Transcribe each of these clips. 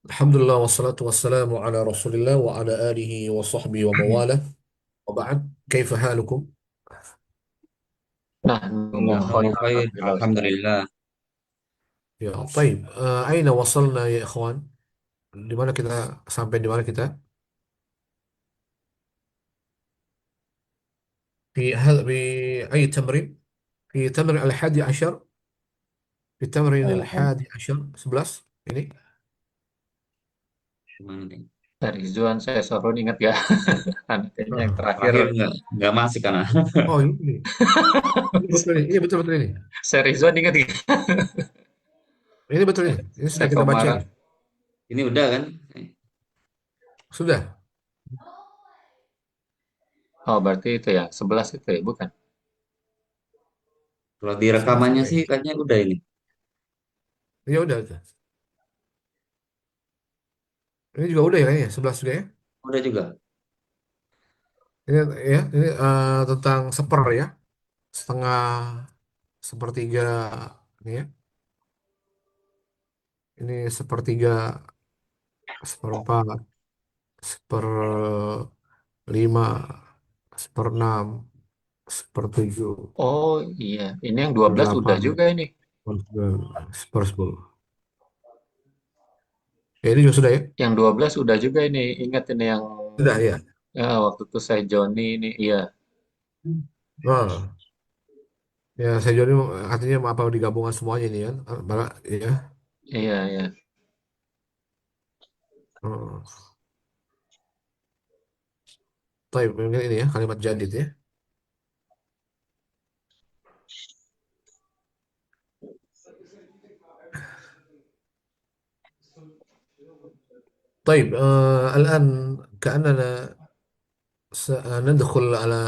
Alhamdulillah wassalatu wassalamu ala Rasulillah wa ala alihi wa sahbihi wa mawalah. Wa ba'd, kaifa halukum? Nah, nunggu Alhamdulillah khair. khair. Alhamdulillah Ustaz. Alhamdulillah. Ya, taib. Aina wasalna ya ikhwan? Di mana kita sampai di mana kita? في أي تمرين؟ في تمرين الحادي عشر، في تمرين Oh, الحادي عشر 11 ini. gimana nih? Dari Zuan saya suruh ingat ya. Kayaknya yang Ah. terakhir Terakhir nggak masih karena Oh, ini betul ini. Iya, betul betul ini. saya Rizwan ingat ya. Ini betul Saya, ini. Ini sudah saya kita baca Komara. ini. ini udah kan? Sudah. Oh, berarti itu ya, 11 itu ya, bukan? Kalau di 11 rekamannya apa sih ya? kayaknya udah ini. Ya udah. Ini juga udah ya kayaknya, 11 juga ya. Udah juga. Ini ya, ini tentang seper ya, setengah, sepertiga ini ya. Ini sepertiga, seperempat, seperlima, seperenam, sepertujuh, Oh, iya. Ini yang 12 udah seperdelapan, juga ini. sepersembilan, sepersepuluh. Ya ini juga sudah ya. Yang 12 udah juga ini. Ingat ini yang Sudah ya. ya, waktu itu saya Joni ini. Iya, Nah, ya saya jadi artinya apa digabungkan semuanya ini kan. Malah ya. iya, iya. Hmm. Baik, mungkin ini ya kalimat jadid ya. طيب الآن كأننا سندخل على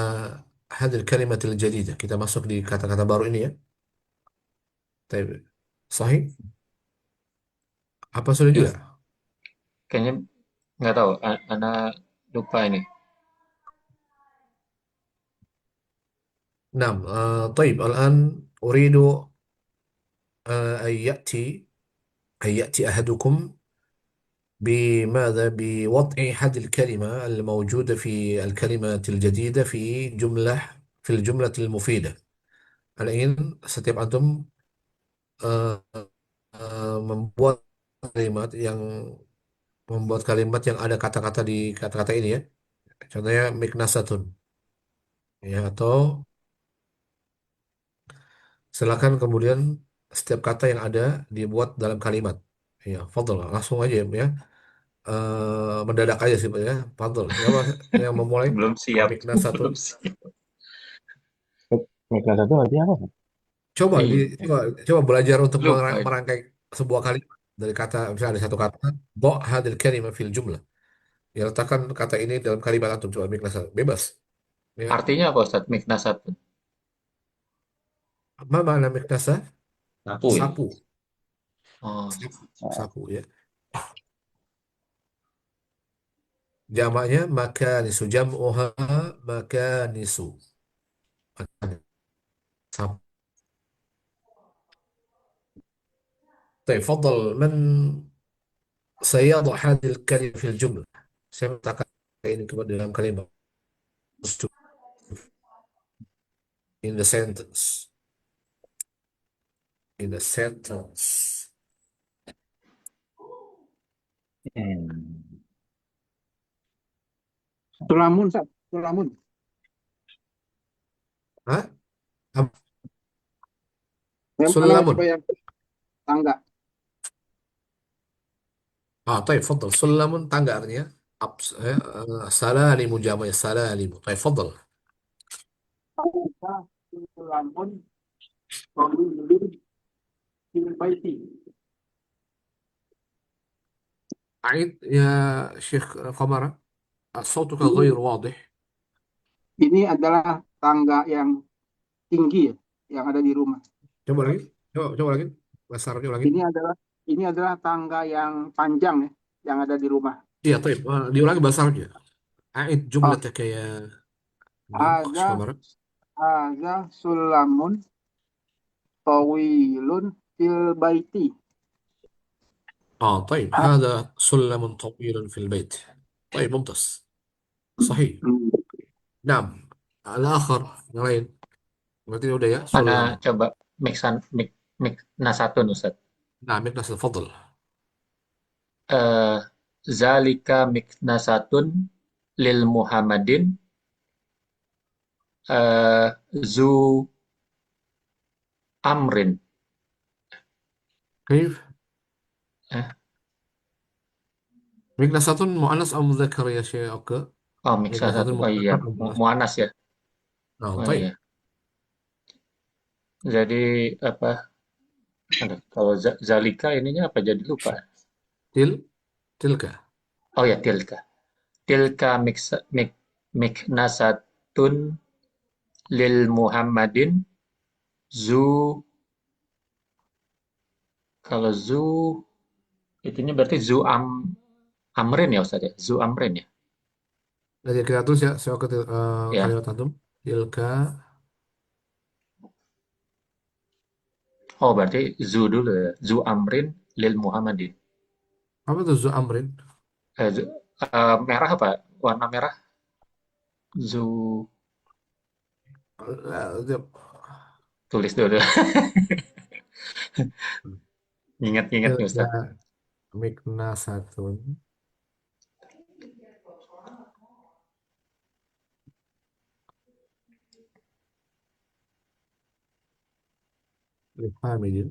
هذه الكلمة الجديدة. Kita masuk di kata-kata baru ini ya. طيب. صحيح. Apa sudah Iya, juga? kayaknya nggak tahu. Anak lupa ini. نعم. طيب الآن أريد أن يأتي أحدكم بماذا؟ بوضع هذه الكلمة الموجودة في الكلمة الجديدة في جملة، في الجملة المفيدة. الآن setiap antum آه، membuat kalimat yang ada kata-kata di kata-kata ini ya. Contohnya miknasatun ya, atau silakan kemudian setiap kata yang ada dibuat dalam kalimat. Ya, fadl, langsung aja ya. Mendadak aja sih Pak, ya. Fadl. Siapa yang memulai? Belum siap. Miknasatun. Belum siap. Naik kelas satu artinya apa? Coba Iya, coba belajar untuk lupa ini. merangkai sebuah kalimat dari kata, misalnya ada satu kata, do hadil kalimah fil jumlah. Ya, letakkan kata ini dalam kalimat antum, coba miknasatun. Bebas. Ya. Artinya apa Ustaz? Mikna satu. Apa makna miknasa? Sapu ya. Sapu. Oh, Sapu. Sapu ya. Jamaknya makanisu, jam'uha makanisu. Sapu. طيب فضل، من سيضع هذه الكلمة في الجملة؟ Saya meletakkan ini dalam kalimat in the sentence, in the sentence. Hmm. Sulamun, Ustaz. Sulamun. Hah? Yang mana coba Sulamun. yang tangga? طيب فضل. سلم tangga artinya salalimu, jamaknya salalimu. طيب فضل. Tangga, sulamun, tawilun, fil baiti. أعيد يا شيخ قمرة، صوتك Ini غير واضح. ini adalah tangga yang tinggi ya, yang ada di rumah. Coba lagi, coba lagi, besarnya lagi. Ini adalah ini adalah tangga yang panjang ya, yang ada di rumah. Iya طيب. diulangi besarnya. أعيد Oh, جملتك يا نعم شيخ ada قمرة. ada sulamun, tawilun, fil baiti. طيب Ah, هذا سلم طويل في البيت. طيب ممتاز. صحيح. Hmm. نعم. الآخر yang lain. Berarti udah ya, Mana sulam. coba Miknasatun Ustaz. نعم مكناس تفضل. Eh, Zalika Miknasatun lil Muhammadin zu amrin. كيف؟ Eh, مكناسة مؤنث أو مذكر يا شيخ أوكي. oh مكناسة Miknasatun. Oh iya, مذكر أو مؤنث؟ Muanas ya. نعم Oh iya. طيب. Jadi apa? Aduh, kalau Zalika ininya apa jadi lupa. تل تلك. Oh ya, tilka. Tilka Miknasatun lil Muhammadin zu kalau zu itunya berarti zu amrin ya Ustaz ya. Zu amrin ya. Jadi kita tulis ya, saya ke Ya. kalimat antum. Tilka. Oh, berarti zu dulu ya. Zu amrin lil Muhammadin. Apa tuh zu amrin? Merah apa? Warna merah. Zu tulis dulu. Ingat-ingat nih Tilka Ustaz. miknasatun lihamidin.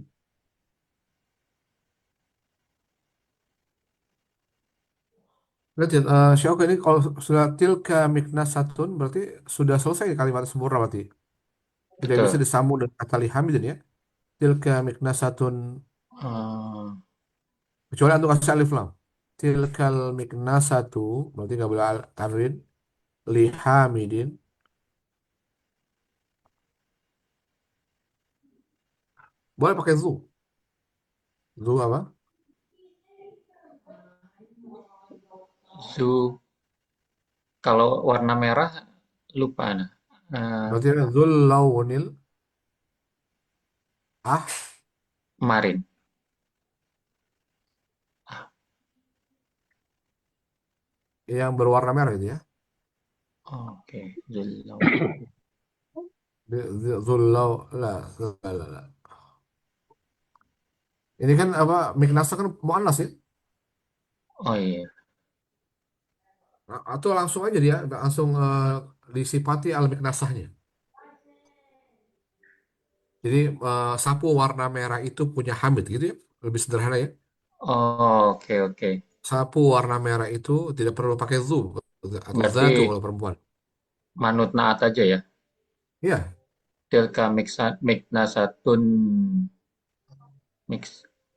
Berarti Syauqa ini kalau sudah tilka miknasatun berarti sudah selesai kalimat sempurna berarti. Tidak bisa Betul. disambung dengan kata lihamidin ya. Tilka miknasatun Eh, kecuali antum kasih alif lam. Tilkal miknasatu berarti nggak boleh tanwin. Lihamidin boleh pakai zu. Zu apa? zu kalau warna merah lupa nah. Berarti zul launil ah Kemarin. yang berwarna merah itu ya. Oke, Zulawun. Zul lau lah, la, la, la. Ini kan apa miknasa kan muannas ya. Oh iya. Atau langsung aja dia langsung disifati al miknasahnya. Jadi sapu warna merah itu punya Hamid gitu ya. Lebih sederhana ya. Oh, oke oke. Sapu warna merah itu tidak perlu pakai zu atau Berarti zatu kalau perempuan. manut naat aja ya. Iya, Tilka miknasatun mix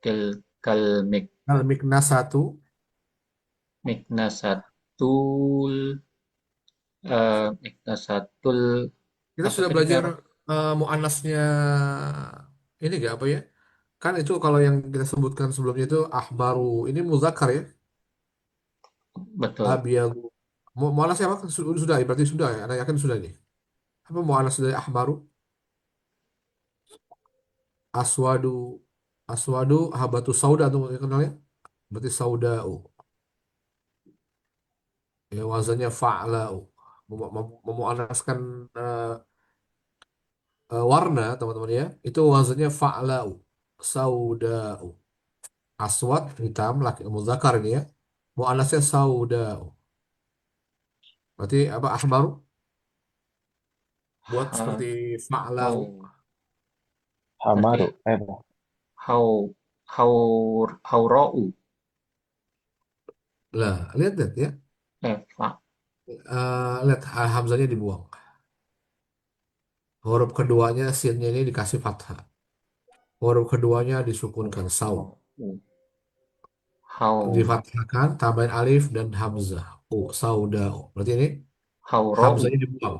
tilkal al miknasatu miknasatul miknasatul kita apa sudah tadi belajar merah? muannasnya ini gak apa ya? Kan itu kalau yang kita sebutkan sebelumnya itu ahbaru ini muzakkar ya. Betul. Abiyagu. Muannasnya apa? Sudah, ya, berarti sudah ya. Anda yakin sudah nih. Apa muannas dari ahbaru? Aswadu. Aswadu habatu sauda tuh kenalnya. Berarti saudau. Ya wazannya fa'lau. Memuannaskan warna teman-teman ya. Itu wazannya fa'lau. Saudau. Aswad hitam laki muzakkar ini ya. Muannasnya saudau. Berarti apa ahbaru? Buat Ha, seperti fa'lau. hau Hamaru. berarti Apa? hau haurau Lah, lihat ya. fa Lihat hamzanya dibuang. Huruf keduanya sinnya ini dikasih fathah. Huruf keduanya disukunkan saud. hau Difathahkan tambahin alif dan hamzah. Oh, saudau. Berarti ini haurau hamzanya dibuang.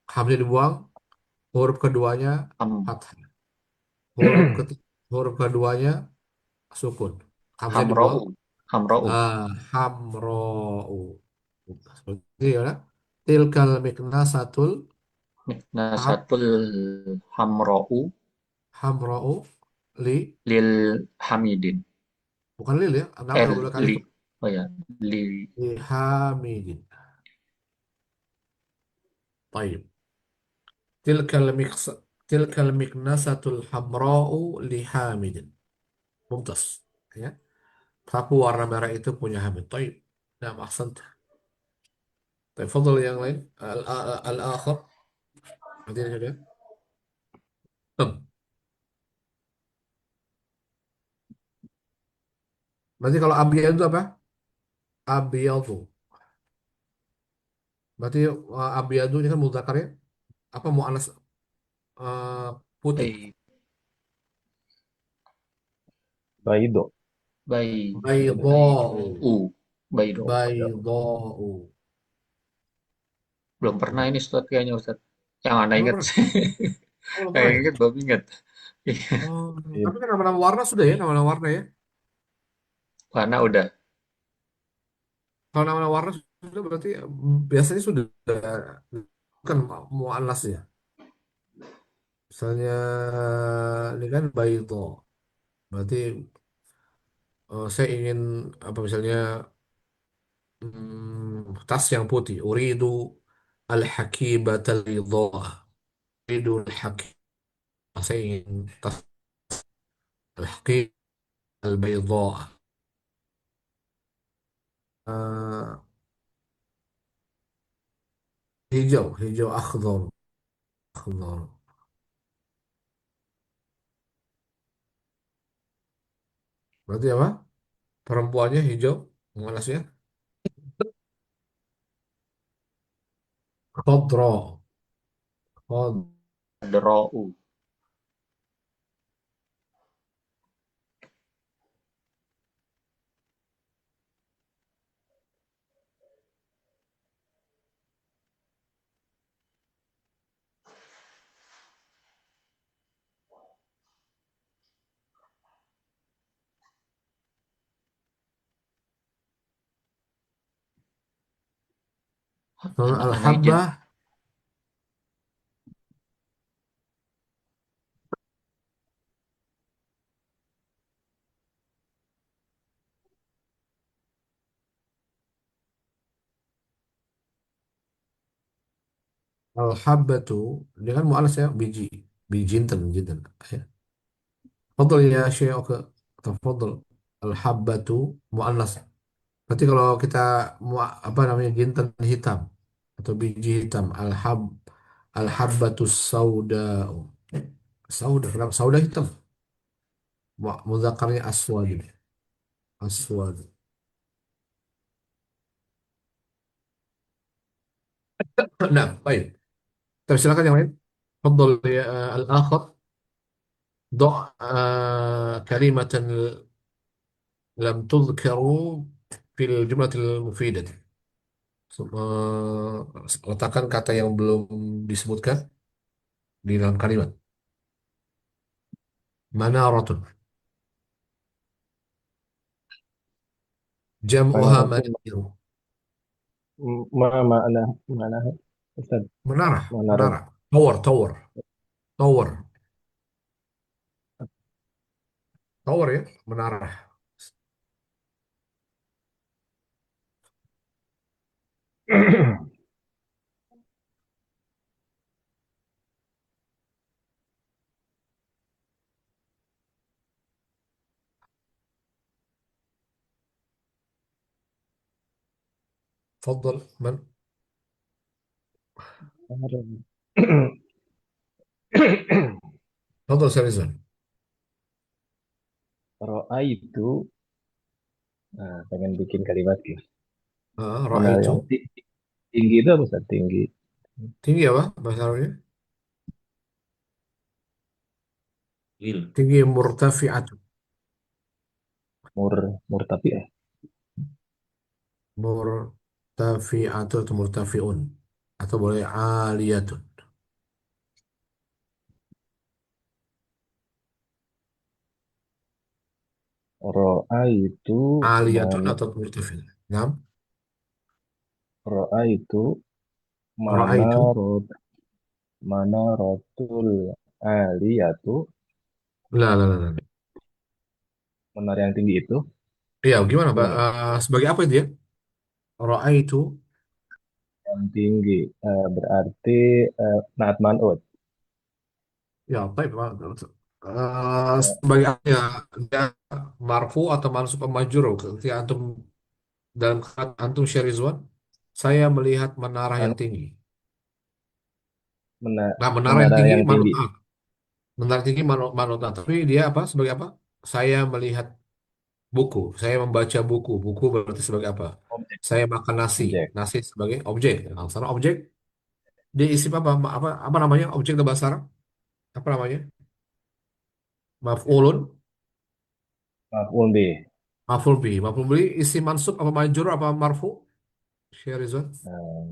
Hamzanya dibuang, huruf keduanya ham fathah. Huruf huruf keduanya sukun. Hamzanya dibuang. hamrau hamrau Ah, hamro'u. Seperti ya. Tilkal miknasatul ham miknasatul hamrau hamro'u li lil hamidin bukan lil ya. Nama nggak boleh alif. li Oh ya, li lihamidin. طيب تلك المكس تلك المكنسة الحمراء لحامد. ممتاز ya. Sapu warna merah itu punya Hamid. طيب نعم أحسنت. طيب فضل yang lain الآخر nanti saja. Berarti kalau abiyad itu apa? Abiyadu. Berarti abiyadu ini kan mudzakarnya apa muannas eh, putih. bai Baido. bai Baydha'u. u baido. Baydha'u. Belum pernah ini Ustaz kayaknya Ustaz. Yang Anda Belum ingat pernah? sih. Oh, belum Yang pernah ya? ingat belum ingat. Iya, Oh, Iya. tapi kan nama-nama warna sudah ya, nama-nama warna ya. warna udah. Kalau nama-nama warna sudah berarti biasanya sudah kan muannas ya. Misalnya ini kan baydha. Berarti saya ingin apa misalnya tas yang putih. Uridu al-hakibatal bayda. Uridu al-hakib. Saya ingin tas al-hakib al-bayda. Eh, hijau, hijau akhdar, akhdar. Berarti apa? Perempuannya hijau, manasnya khadra, khad. Adra'u. Anak lain ya. Al-habbah, al-habbatu, dia kan mu'anas ya, biji, biji jinten, jinten. Ya. Fadl ya Syekh, oke. Tafadhal. Al-habbatu mu'annas. Berarti kalau kita apa namanya jinten hitam atau biji hitam, al-habbatus sauda. Sauda, kenapa sauda hitam? Mudzakarnya aswad. Aswad. Nah, baik. Terus silakan yang lain. Fadl ya al-akhar. ضع كلمة لم تذكر في الجملة المفيدة. Letakkan kata yang belum disebutkan di dalam kalimat. Manaratun. Jam'uha Manaratu. manir. Mana mana Ustaz. Menara, Manarot. menara. Tower, tower, tower. Tower ya, menara. تفضل من؟ تفضل سامي. Ro'a itu, nah, pengen bikin kalimat gitu. Mana رأيت. yang tinggi itu apa Ustaz? Tinggi. Tinggi apa bahasa Arabnya? Il. Tinggi murtafi'at. Murtafi ya. Murtafi'atu atau murtafi'un. Atau boleh aliyatun. Ro'a itu Aliyatun man, atau murtafi'un. Nah, Ro'a itu mana ra'aitu. rot mana rotul aliyatu, La la la la. menara yang tinggi itu Iya, gimana, Pak? Betul. Sebagai apa itu ya? Roa itu, Yang tinggi. Berarti naat man'ut. ya, baik, Pak. Sebagai apa ya? Dia marfu atau mansub atau majrur. Ketika antum dalam kata antum Syarizwan, saya melihat menara yang Anu, tinggi. mena- Nah, menara yang menara tinggi yang manut tinggi. A. Menara tinggi manut manut A. Tapi dia apa? Sebagai apa? Saya melihat buku. Saya membaca buku. Buku berarti sebagai apa? Objek. Saya makan nasi. Objek. Nasi sebagai objek. Nah, sekarang objek diisi apa? Apa namanya? Objek dalam bahasa Arab? Apa namanya? Maf'ulun. Maf'ul bih. Maf'ul bi. Maf'ul bi isi mansub apa majrur apa marfu? Syarizwan. Nah,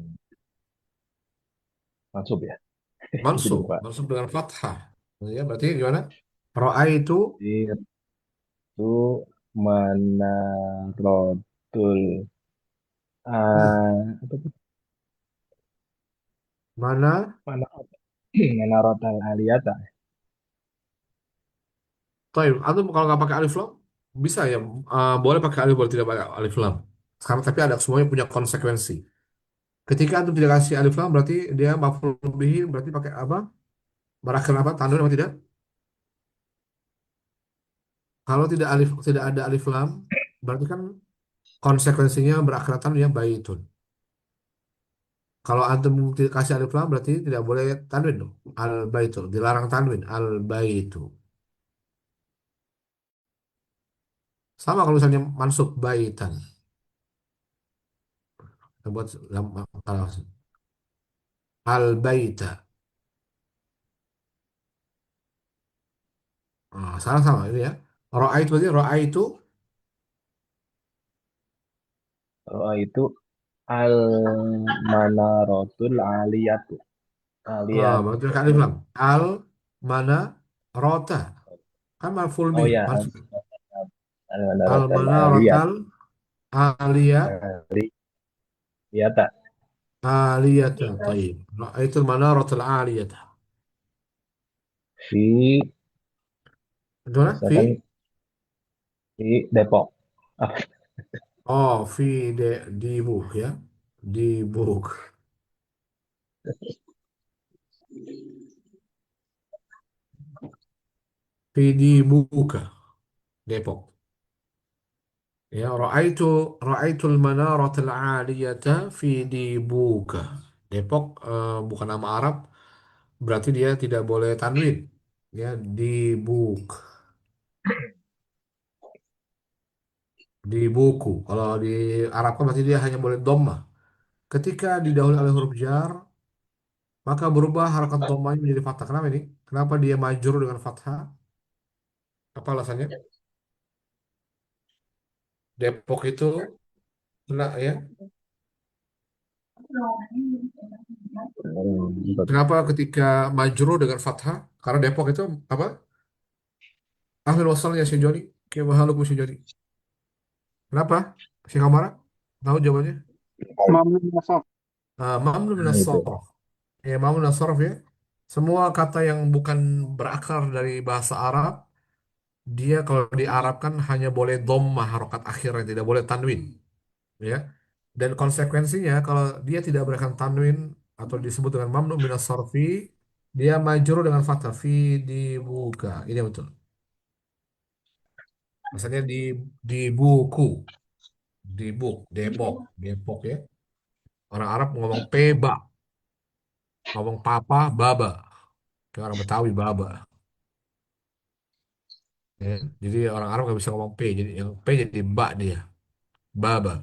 mansub ya. Jadi Mansub. lupa. Mansub dengan fathah. Ya, berarti gimana? Ro'a itu Itu manarotul apa tuh? mana? Mana manarotal aliyata. Taib. Antum kalau nggak pakai alif lam bisa ya. Boleh pakai alif, boleh tidak pakai alif lam. Sekarang tapi ada semuanya punya konsekuensi. Ketika antum tidak kasih alif lam berarti dia maf'ul bihi berarti pakai apa? Berakhir apa? Tanwin apa tidak? Kalau tidak ada alif lam berarti kan konsekuensinya berakhir tanwin ya baitun. Kalau antum tidak kasih alif lam berarti tidak boleh tanwin dong. Al baitu dilarang tanwin al baitu. Sama kalau misalnya mansub baitan. Kita buat kalau al baita. Salah sama ini ya. Ro'a itu berarti ro'a itu Roa itu al manarotul aliyatu. Aliyat. berarti pakai alif lam. Al mana rota kan maf'ul Oh bih ya, maksud al al manarotul mana aliyat. rotal aliyah Aliyata. aliyata taib. Ro'a itu mana rotal aliyata. Di Gimana? misalkan di Depok. Ah, Oh, di book ya. Di book. Di buka Depok. Ya, ra'aitul manaratal 'aliyata fi Dibuka. Depok bukan nama Arab, berarti dia tidak boleh tanwin. Ya, Dibuk, di buku. Kalau di Arab kan berarti dia hanya boleh dhammah. Ketika didahului oleh huruf jar, maka berubah harokat dhammahnya menjadi fathah. Kenapa ini? Kenapa dia majrur dengan fathah? Apa alasannya? Depok itu kena ya. betul. Kenapa ketika majrur dengan fathah? Karena Depok itu apa? Ahlul wasalnya si Joni. Kayak makhluk si Joni. Kenapa? Si Kamara? Tahu jawabannya? Mamnun nasab. Mamnu Nah, minas itu. sarf. Ya, mamnu minas sarf ya. Semua kata yang bukan berakar dari bahasa Arab, dia kalau diarabkan hanya boleh dhammah harokat akhirnya, tidak boleh tanwin. Ya. Dan konsekuensinya kalau dia tidak berikan tanwin atau disebut dengan mamnu minas sarfi, dia majrur dengan fathah fi dibuka. Ini yang betul. Misalnya di buku, di book, Depok, Depok ya. Orang Arab ngomong peba, ngomong papa, baba. Kayak orang Betawi, baba. Ya. Jadi orang Arab nggak bisa ngomong P. Jadi yang P jadi ba dia. Baba.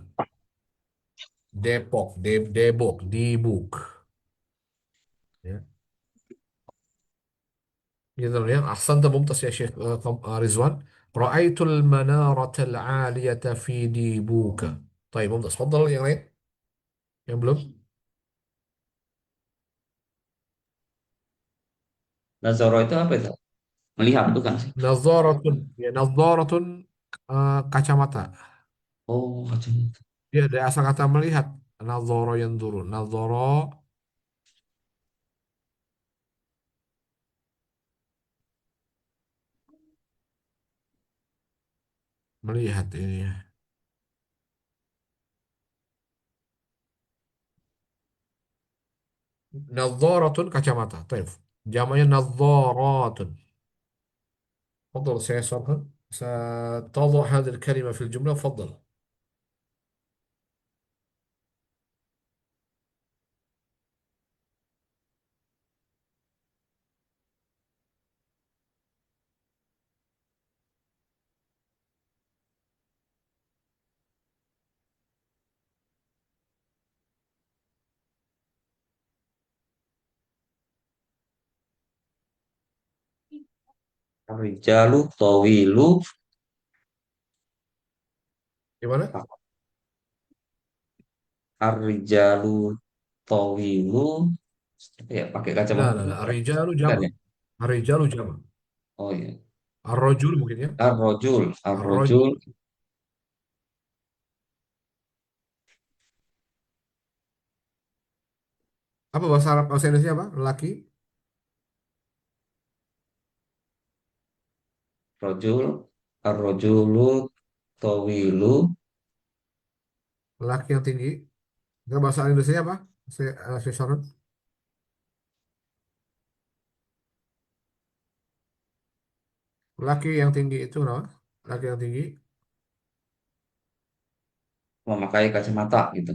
Depok, Debok, Dibuk. Ya. Gitu loh ya. Ahsan mumtaz ya Syekh Rizwan. Ra'aitul manaratal 'aliyata fi dibuka. Baik, mumtaz. Fadal yang lain? Yang belum? Nazoro itu apa itu? Melihat bukan sih? Nazaratun. Ya, nazaratun kacamata. Oh, macam itu. Dia dari asal kata melihat. Nazara yang turun. Nazara melihat ini ya. Nadharatun kacamata. Taif. Jamaknya nadharatun. تفضل سيصل ستضع هذه الكلمة في الجملة. تفضل. Ar-rijalu tawilu. Gimana? Ar-rijalu tawilu. Apa ya, pakai لا kacamata لا itu لا apa? الرجال Bukan جمع. ya? الرجال جمع. Oh iya. الرجل mungkin ya. Ar-rajul. الرجل. Ar-rajul. Apa bahasa Arab, bahasa Indonesia apa? Laki. Rajul. Ar-rajulu tawilu. Laki yang tinggi. Nggak, bahasa Indonesia apa? Saya Sharon. Laki yang tinggi itu kenapa? Laki yang tinggi. Memakai kacamata gitu.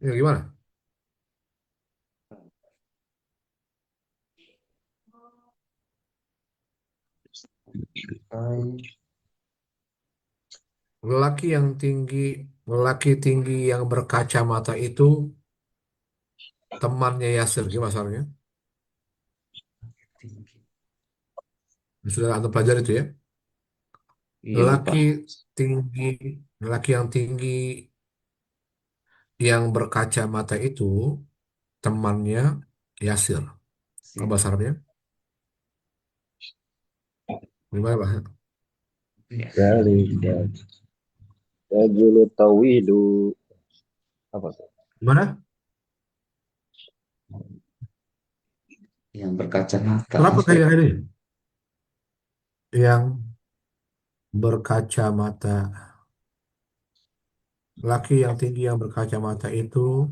Ya gimana? Pakai. Lelaki yang tinggi, lelaki tinggi yang berkacamata itu temannya Yasir. Gimana masalahnya? Tinggi. Sudah anda pelajari itu ya. Iya lupa. Lelaki tinggi, lelaki yang tinggi yang berkacamata itu temannya Yasir. Apa Siap. bahasa Arabnya? Gimana bahasa? Iya. Zalika rajulu tawilu. Apa tuh? Gimana? Yang berkacamata Kenapa apa ya? kayak ini? Yang berkacamata. Laki yang tinggi yang berkacamata itu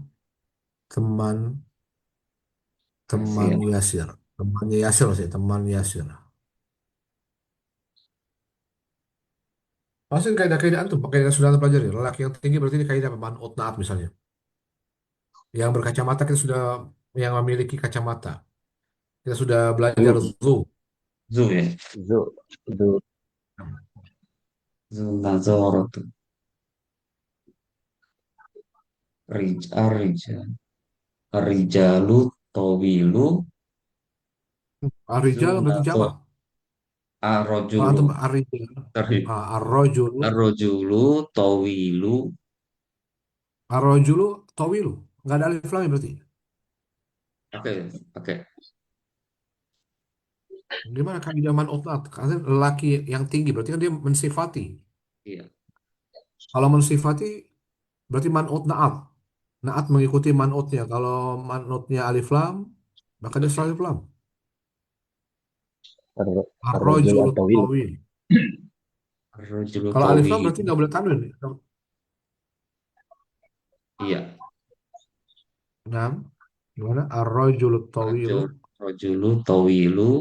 teman Ya, teman siap. Yasir. Temannya Yasir sih, teman Yasir. Pasti kaidah-kaidah antum, kaidah sudah antum pelajari. Lelaki yang tinggi berarti ini kaidah man'ut na'at misalnya. Yang berkacamata kita sudah yang memiliki kacamata. Kita sudah belajar Zu, zu. Zu ya. zu, zu. Zu nazaratu. Ar-rijal. Ar-rijalu tawilu. Zu Ar-rijal berarti nazar. jamak. Kalau Ar-rajulu. antum ar-rijal, Sorry. ar-rajulu, Ar-rajulu tawilu. ar-rajulu tawilu. Nggak ada alif lam berarti. Oke, oke. Gimana kaidah man'ut na'at? Karena lelaki yang tinggi berarti kan dia mensifati. Iya, Kalau mensifati berarti man'ut na'at. Naat mengikuti man'utnya. Kalau man'utnya alif lam, maka dia selalu alif lam. Ar-rajul Ar-rajulu at-tawil. tawil. ar-rajulu Kalau alif lam berarti tawilu. nggak boleh tanwin. Iya, Nah, gimana? Ar-rajulu tawilu. ar-rajulu tawilu.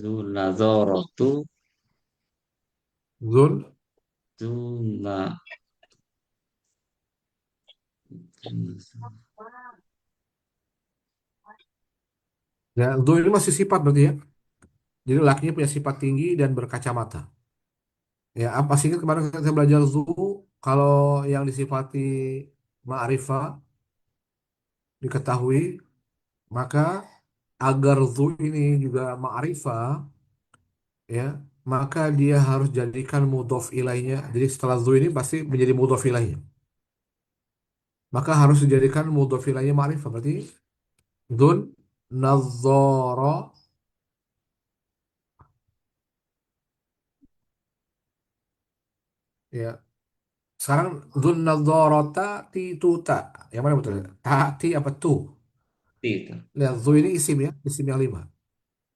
Zu nazaratu. Zul. Zu na. Ya, zul ini masih sifat berarti ya. Jadi lakinya punya sifat tinggi dan berkacamata. Ya, apa sih kemarin kita belajar zu, kalau yang disifati ma'rifah diketahui, maka agar zu ini juga ma'rifah, ya, maka dia harus jadikan mudhof ilaihnya. Jadi setelah zu ini pasti menjadi mudhof ilaihnya. Maka harus dijadikan mudhof ilaihnya ma'rifah. Berarti dzun nadzara, ya. Sekarang dzun nadzarata ti tuta. Yang mana betul? Ta ti apa tu? Itu. Lihat zu ini isim ya, isim yang lima.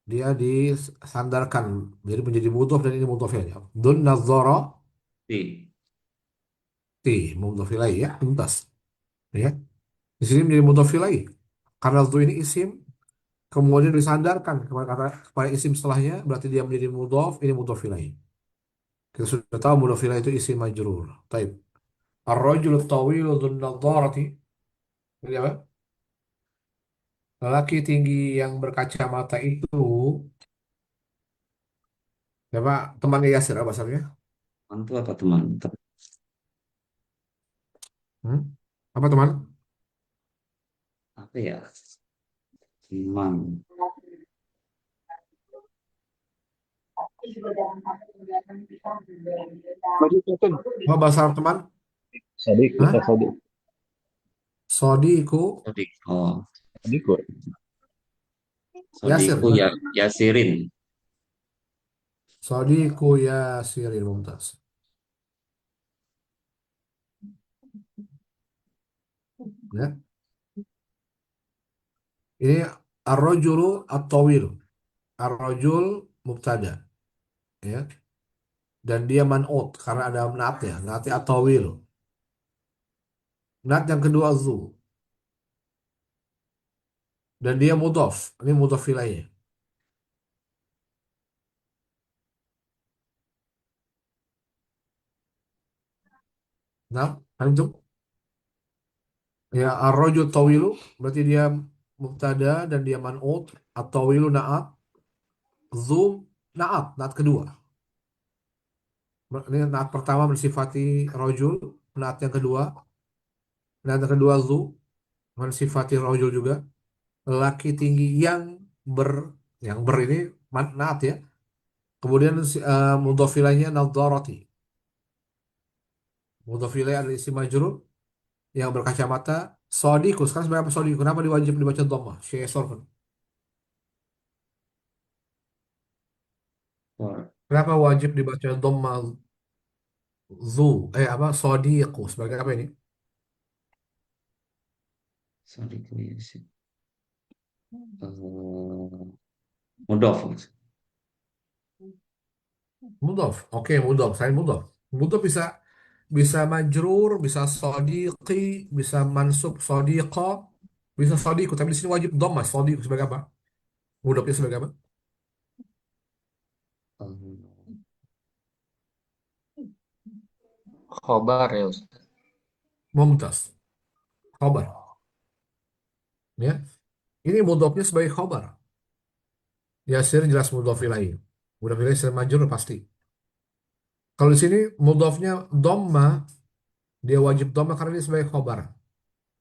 Dia disandarkan jadi menjadi mudhof dan ini mudhof ilaihnya. Dzun nadzara Ti. mudhof ilaih ya, tuntas. Ya. Di sini menjadi mudhof ilaih. Karena dzu ini isim, kemudian disandarkan kepada isim setelahnya, berarti dia menjadi mudhof, ini mudhof ilaih. Kita sudah tahu mudhof ilaih itu isim majrur. Taib. Ar-rajulu tawilu dzun nadharati. Ini apa? Lelaki tinggi yang berkacamata itu, apa temannya Yasir apa bahasanya? Mantu apa teman? Hmm? Apa teman? Apa ya? Teman. Baju cotton. Apa bahasa Arab teman? Sodik, Hah? Ustaz Sodik. Sodiku Sodik. Oh, Sodiko. Yasir sodiku kan? ya Yasirin. Sodiku Yasirin Mumtaz. Ya. Ini ar-rajulu at-tawil. Ar-rajul mubtada, ya. Dan dia man'ut karena ada naatnya, naatnya at-tawil. Naat yang kedua zu, dan dia mudhaf. Ini mudhaf ilaihnya. Nah, kan itu ya ar-rajul tawilu berarti dia mubtada dan dia man'ut, at-tawilu naat, zu naat, naat kedua. Ini naat pertama mensifati rajul, naat yang kedua zu mensifati rajul juga. Lelaki tinggi ber yang ber ini naat ya. Kemudian mudhof ilaihnya nadharati. Mudhof ilaih adalah isim majrur yang berkacamata. Sodiku sekarang sebagai apa sodiku? Kenapa diwajib dibaca dhammah? Syekh Sorfan. Wah, Kenapa wajib dibaca dhammah zu? Apa sodiku sebagai apa ini? sodiku Yasin. Mudhof. Mudhof. Oke, mudhof. Saya mudhof. Mudhof bisa bisa majrur, bisa sodiqi, bisa mansub sodiqa, bisa sodiku. Tapi di sini wajib dhammah sodiku sebagai apa? Mudhofnya sebagai apa? Khobar ya Ustaz. Mumtaz. Khobar. Ya. Ini mudhofnya sebagai khobar. Yasir jelas mudhof ilaih. Mudhof ilaih sebagai majrur pasti. Kalau di sini mudhofnya dhamma, dia wajib dhamma karena dia sebagai khobar.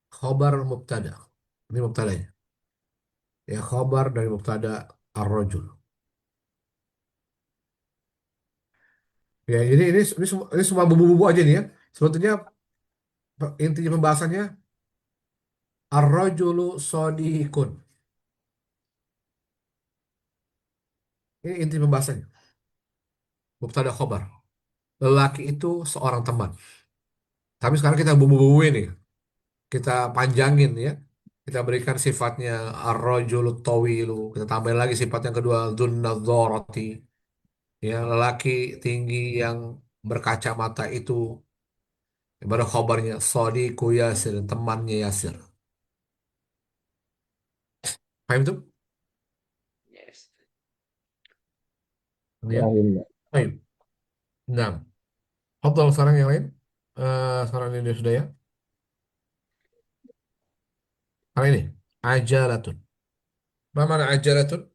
Khobar mubtada. Ini mubtadanya. Ya khobar dari mubtada ar-rajul. Ya ini semua bumbu-bumbu aja nih ya. Sebetulnya intinya pembahasannya ar-rajulu sodikun. Ini inti pembahasannya. Mubtada khobar. Lelaki itu seorang teman. Tapi sekarang kita bumbu-bumbu ini. Kita panjangin ya. Kita berikan sifatnya ar-rajulu tawilu. Kita tambahin lagi sifat yang kedua dzun-nadzarati. Ya, lelaki tinggi yang berkacamata itu baru khabarnya Sadiku Yasir, temannya Yasir. Paham itu? Yes. Ya. Rahim. Baik. Nah, Fadal sekarang yang lain. Sekarang ini sudah ya. Sekarang ini ajalatun. Apa mana ajalatun?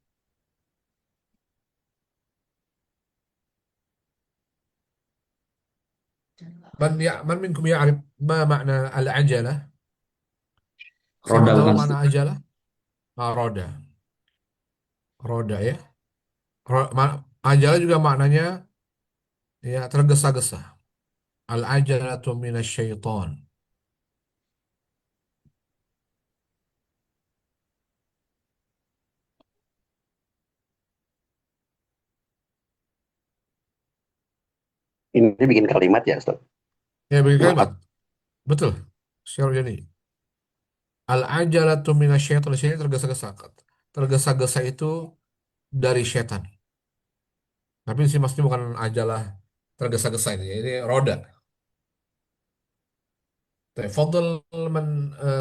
Man minkum ya'rif ma makna al-ajalah? Siapa Roda tahu bukan mana sih? ajalah? Roda. Roda ya. Ajalah juga maknanya ya tergesa-gesa. Al-ajalatu minasyaiton. Ini bikin kalimat ya, Ustaz. Ya, bagi kalimat. Maaf. Betul. Syarul jadi. Al-ajalatu minasyaiton di sini tergesa-gesa. Tergesa-gesa itu dari setan. Tapi sih maksudnya bukan ajalah tergesa-gesa ini. Ini roda. طيب فضل من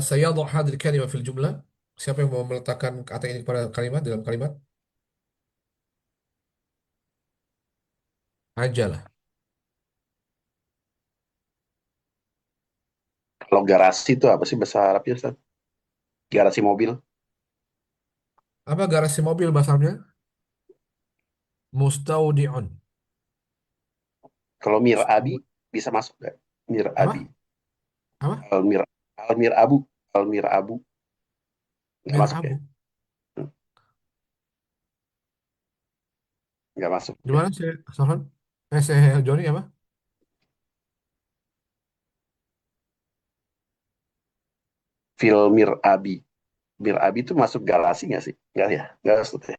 سيضع هذه الكلمة في الجملة. Siapa yang mau meletakkan kata ini pada kalimat dalam kalimat? Ajalah. Kalau garasi itu apa sih bahasa Arabnya, Ustaz? Garasi mobil. Apa garasi mobil bahasa Arabnya? Mustaudi'un. Kalau Mir-Abi bisa masuk nggak? Mir-Abi. Apa? Apa? Almir, Almir Abu. Almir Abu. Nggak masuk ya? Mirabu. Hmm, nggak masuk ya. Gimana sih, Sofan? Saya Joni apa? Fil Mir-Abi. Mir-Abi itu masuk garasi nggak sih? Nggak ya? Nggak masuk ya.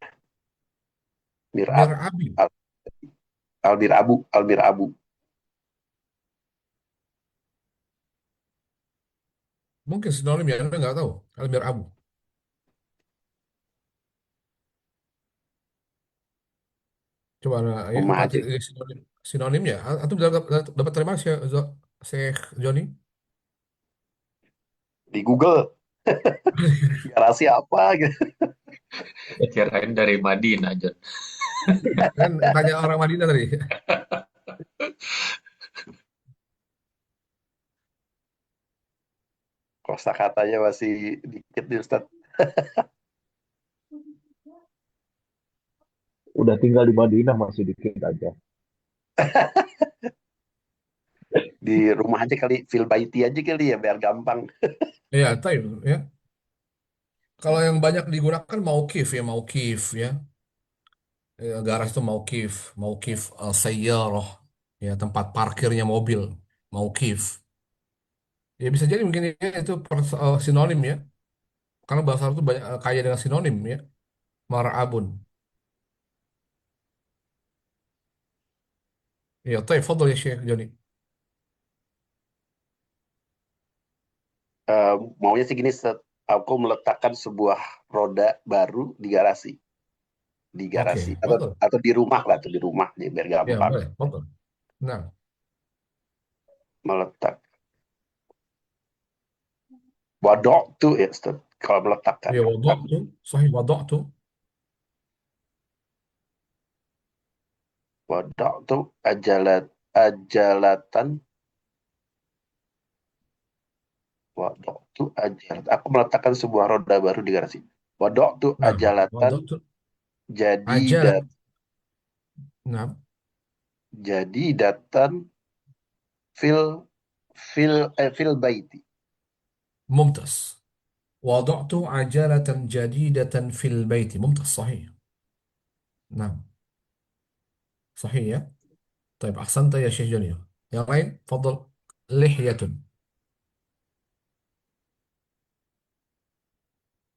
Mir-Ab. Mirabi. Al- Almir Abu. Almir Abu. Mungkin sinonim ya, Anda nggak tahu. Al-Mirabu. Coba ya, Rumah apa aja. sinonimnya? Atau dapat dari mana sih, Syekh Joni? Di Google. Garasi apa gitu. Kirain dari Madinah, John. Kan tanya orang Madinah tadi. Kosakatanya masih dikit nih, Ustaz. Udah tinggal di Madinah masih dikit aja. Di rumah aja kali. Fil Baiti aja kali ya, biar gampang. Ya, tahu ya. Kalau yang banyak digunakan maukif ya, maukif ya. Garasi itu maukif, maukif sayyarah ya, tempat parkirnya mobil, maukif. Ya bisa jadi mungkin ya, itu sinonim ya. Karena bahasa Arab itu banyak kaya dengan sinonim ya. Mar'abun. Ya, tahu. Fadol ya Syekh Joni. Eh, Maunya sih gini, Ustaz. Aku meletakkan sebuah roda baru di garasi. Di garasi. Oke, Atau fadol. atau di rumah lah. Atau di rumah. Jadi biar Ya, gampang. boleh, fadol. Nah, Meletak. Wadok tuh ya, Ustaz. Kalau meletakkan. ya wada'tu, sahih wada'tu. Wadok tuh ajalatan. Wadok tuh ajalatan. Aku meletakkan sebuah roda baru di garasi. Wadok tuh Nah, ajalatan. wada'tu Jadi ajalat. Nah, jadi datan fil baiti. ممتاز. وضعت عجلة جديدة في البيت. ممتاز، صحيح. نعم، صحيح يا. طيب أحسنت يا شيخ جونيور. يا رين تفضل. لحية.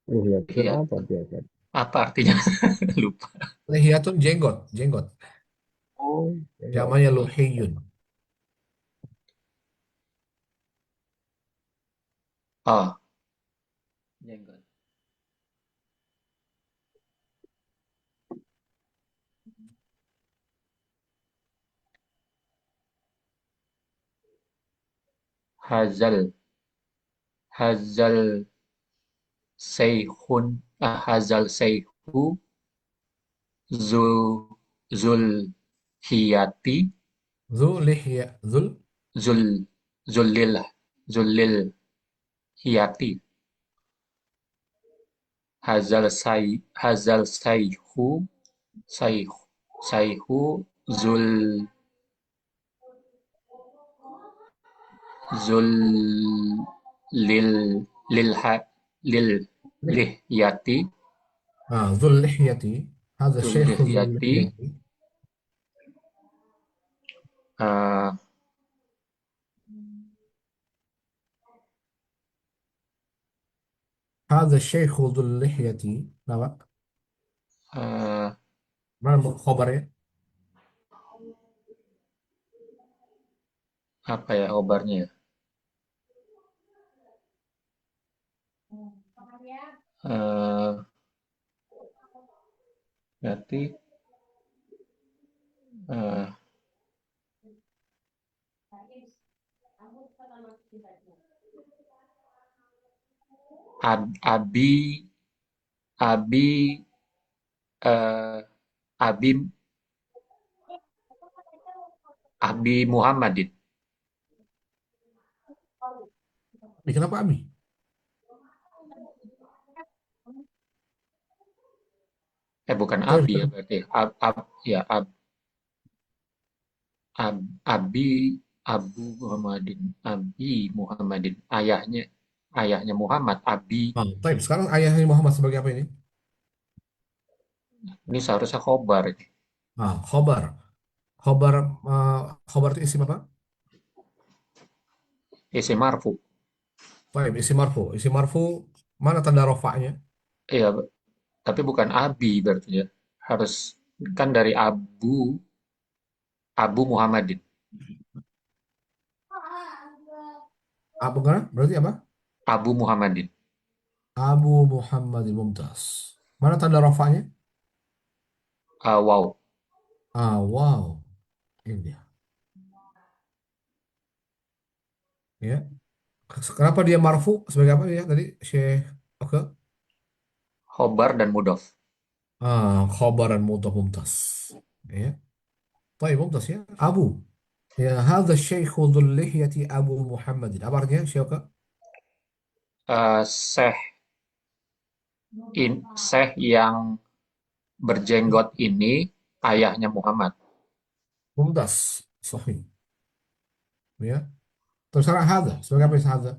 Ya, itu Iya. apa biasa? Apa artinya? Lupa. لحية jenggot, jenggot. Oh, ya. Namanya luhiyun. Oh, jenggot. Hazal. Hazal Seykhun. Hazal Seykhu. Zu. Zul Hiyati. ذو لحية ذل. Zul. Zulil. Zulil Hiyati. Hazal Saykhu. Saykhu. Saykhu. Zul. Zul lil lilha lil لح. lihyati ذو اللحية. هذا zul الشيخ ذو lihyati اللحية. eh, هذا الشيخ ذو اللحية. نعم. eh, ما خبره؟ apa ya obarnya ya? Eh, Berarti eh, Abi, Abi, eh, Abi, Abi Muhammadin. Kenapa Abi? Bukan Tapi Abi ya berarti. Ya, Abi, Abu Muhammadin, Abi Muhammadin. Ayahnya Muhammad, Abi. Tapi sekarang ayahnya Muhammad sebagai apa ini? Ini seharusnya khobar ini. Khobar. Khobar, eh, khobar itu isim apa? Isim marfu. Baik, isim marfu. Isim marfu mana tanda rofaknya? Iya, tapi bukan Abi berarti ya. Harus kan dari Abu Muhammadin. Apa kan? Berarti apa? Abu Muhammadin. Abu Muhammadin Mumtaz. Mana tanda rofaknya? Wow. Wow. Ini dia. Ya. Kenapa dia marfu sebagai apa ya tadi Syekh? Oke. Khobar dan mudof. Khobaran mudhaf mumtaz. Ya. Baik, mumtaz ya. Abu. Ya, hadza syekh dzul lihyati Abu Muhammadin. Apa artinya Syekh? Syekh Syekh yang berjenggot ini ayahnya Muhammad. Mumtaz. Sahih. Ya. Terus sekarang hadza sebagai apa hadza?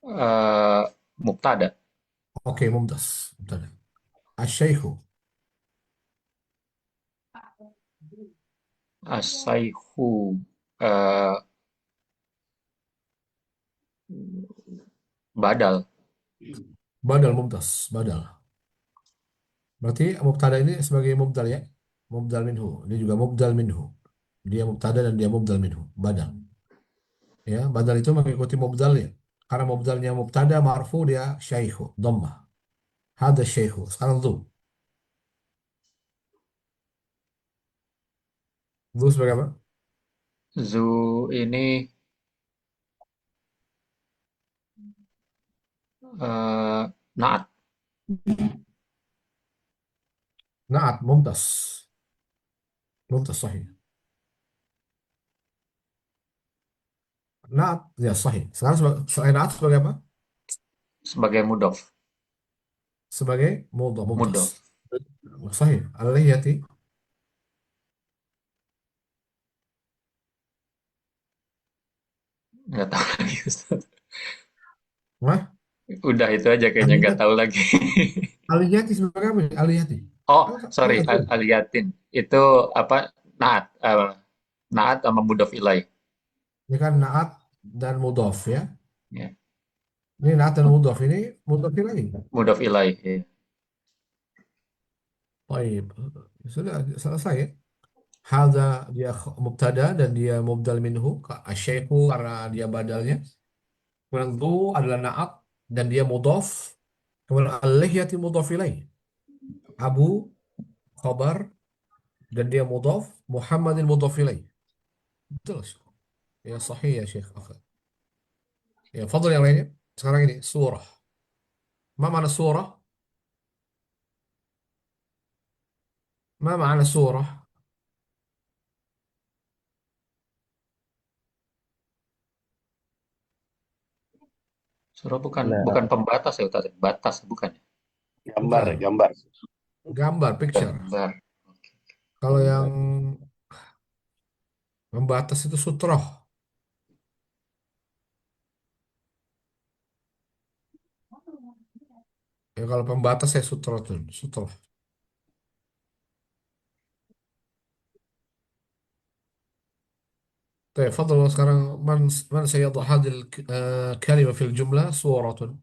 Eh, Mubtada. Oke, mumtaz. Mubtada. Asy-syaikhu. Asyaihu. eh, Badal. Badal mumtaz. Badal. Berarti mubtada ini sebagai mubdal ya. Mubdal minhu. Dia juga mubdal minhu. Dia mubtada dan dia mubdal minhu. Badal. Ya, badal itu mengikuti mubdalnya. Karena mubdalnya mubtada marfu dia syaikhu, dhammah. Hada syaikhu. Sekarang dhu. Dhu sebagai apa? Zu ini naat. Naat mumtaz. Mumtaz sahih. Naat ya sahih. Sekarang selain naat sebagai apa? Sebagai mudof. Sebagai mudhaf mumtaz. Mudof. Sahih. Al-lihiyati. Nggak tahu lagi Ustaz. Wah, Udah itu aja kayaknya nggak al-lihiyati. tahu lagi. Al-lihiyati sebagai apa? Al-lihiyati. Oh, Kan sorry, nggak tahu. Aliatin. Itu apa? Naat. Naat sama mudof ilai. Ini kan naat dan mudhaf ya. Ya. Ini naat dan mudhaf ini mudhaf ilaih. Mudof ilai. Ya. Baik, sudah selesai ya. Hadza dia mubtada dan dia mubdal minhu asyaihu karena dia badalnya. Kemudian dhu adalah na'at dan dia mudhaf. Kemudian al-lihyati mudhaf ilaih. Abu khabar dan dia mudhaf, Muhammadin mudhaf ilaih. Betul. Ya sahih ya Syekh. Oke. Ya, fadl yang lainnya. Sekarang ini surah. Ma mana surah? Ma mana surah? Surah bukan Nah, bukan pembatas ya Ustaz. Batas bukan ya? Gambar, Bukan. gambar. Gambar, picture. Gambar. Kalau yang gambar. membatas itu sutroh. Ya, kalau pembatas saya sutroh tuh. Sutroh. طيب فضل sekarang man سيضع هذه الكلمة في الجملة صورة.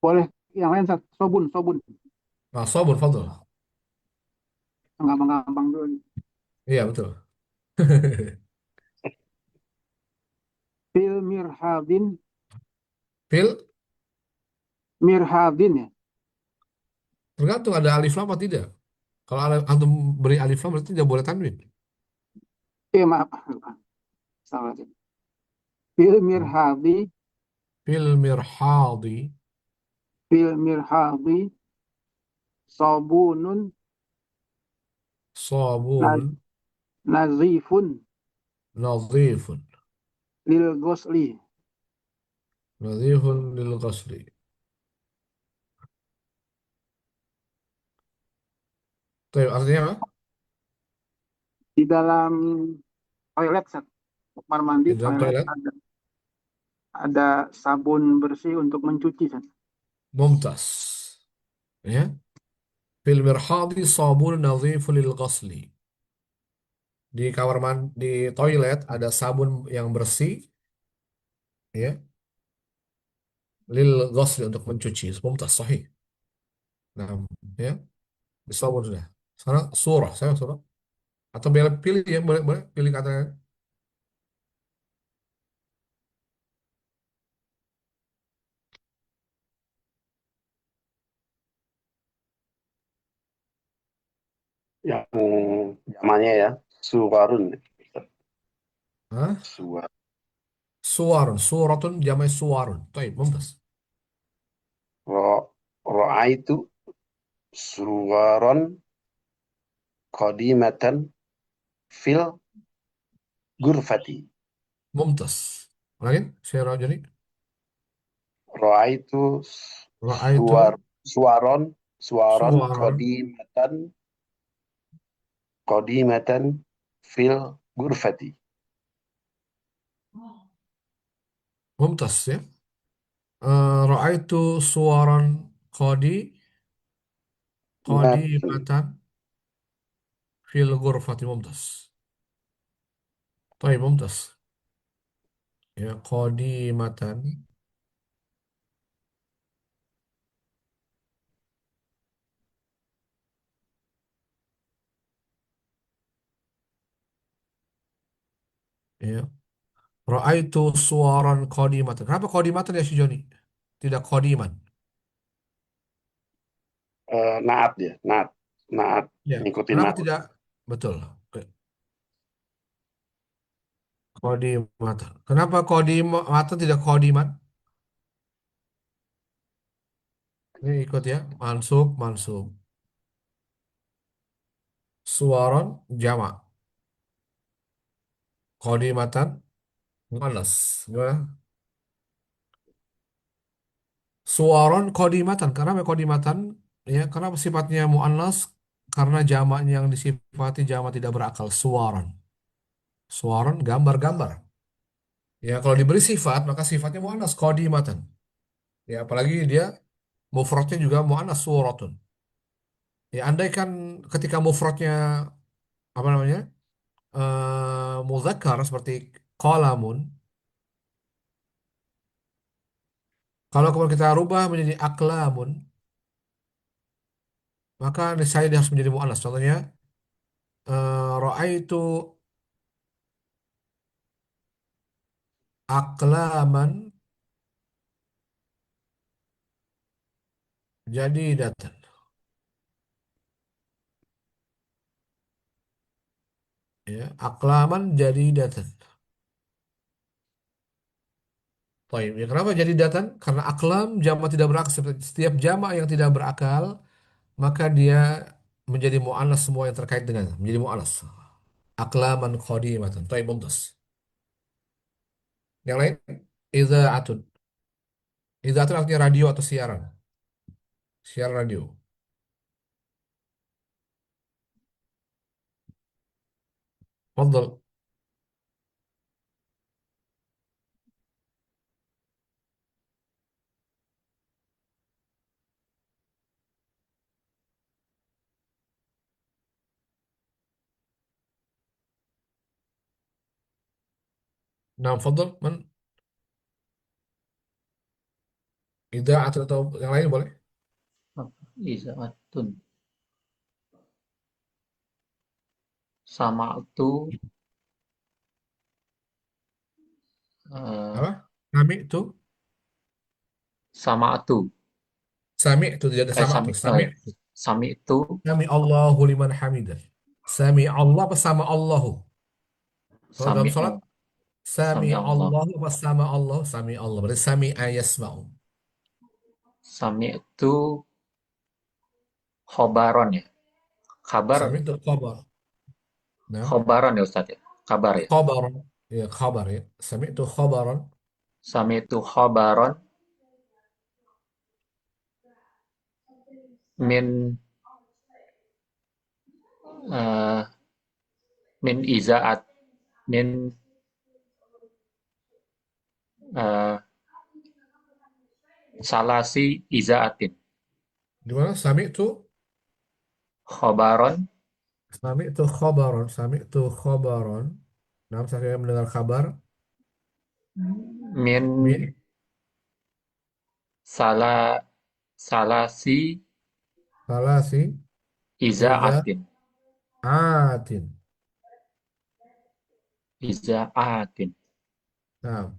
Boleh yang lain Sat. Sobun, sobun. صابر فضل. Yang gampang-gampang dulu nih. Iya betul. Fil mirhadin, Fil mirhadin ya. tergantung ada alif lam atau tidak. Kalau antum beri alif lam berarti tidak boleh tanwin. Maaf. Salah. Fil mirhadi, Fil mirhadi. fil mirhadi, sabunun, Sabunun. naz- nazifun, Nadhifun. lil ghusli. Nadhifun lil ghasli. Tuh, artinya apa? Di dalam toilet, Sat. Kamar mandi, Di dalam toilet toilet. ada sabun bersih untuk mencuci, Sat. Mumtaz. Ya. Fil mirhadi sabun nadhifun lil ghasli. Di kamar mandi, di toilet ada sabun yang bersih, ya, lil ghasli untuk mencuci. Mumtaz, sahih. Nah, ya, sabun sudah. Sekarang surah, saya surah. Atau pilih ya, boleh, boleh pilih katanya. Yang zamannya ya, suwarun. Hah? Suwar. Suwarun, suratun jamai suwarun. Taib, mumtaz. Ro'aitu suwaron qadimatan fil gurfati. Mumtaz. Lagi, saya rajani. Ro'aitu Ra'aitu suwar suwaron suwaron suwaran. qadimatan fil gurfati. Mumtaz ya. Ra'aitu suwaran qadi Matan. qadimatan fil ghurfati. Mumtaz. Taib, mumtaz. Ya, qadimatan. Ya. Ra'aitu suwaran qadimatan. Kenapa qadimatan ya, si Joni? Tidak qadiman. Naat dia, naat Ya. ngikutin Kenapa naat. tidak? Betul. Qadimatan. Kenapa qadimatan tidak qadiman? Ini ikut ya. Mansub, mansub. Suwaron jamak. Qadimatan muannas. Gimana? Suwaron qadimatan. Kenapa qadimatan? Ya, karena sifatnya muannas, karena jamaknya yang disifati jamak tidak berakal. Suwaron. Suwaron gambar-gambar. Ya, kalau diberi sifat maka sifatnya muannas qadimatan. Ya, apalagi dia mufradnya juga muannas suratun. Ya, andai kan ketika mufradnya apa namanya? Muzakkar seperti qalamun. Kalau kemudian kita rubah menjadi aklamun, maka niscaya dia harus menjadi mu'annas. Contohnya, ra'aitu aklaman jadi datang. Ya, aklaman jadi datang. Baik, ya, kenapa jadi datang? Karena aklam jamak tidak berakal. Setiap jamak yang tidak berakal, maka dia menjadi mu'annas semua yang terkait dengan menjadi mu'annas. Aklaman qadimatan. Baik, mumtaz. Yang lain, idza'atun. Idza'atun artinya radio atau siaran. Siaran radio. Fadl. Nah, fadl. Man? Idza'atun atau yang lain boleh. Izaatun. Sama itu Apa? Sami itu. sama itu. Sami itu tidak ada sama Sami tuh. Sami. sami itu Sami Allahu liman hamidah. Sami Allah apa sama Allahu? Kalau dalam sami sholat Sami Sami Allah. Allah wa sama Allah, sami Allah. Berarti sami ayasma'u. Sami itu khobaron ya. Kabar, Sami itu khabar. Nah, khobaron ya Ustadz ya. Kabar ya. khabar. Ya, khabar ya. Sami itu khabaran. Sami itu khobaron min eh, min izaat min eh, salasi izaatin. Gimana? Khobaron Sami itu khabaran. Sami itu khabaran. Nah, saya mendengar kabar. min Min sala salasi salasi iza izaatin. atin. Izaatin. Nah,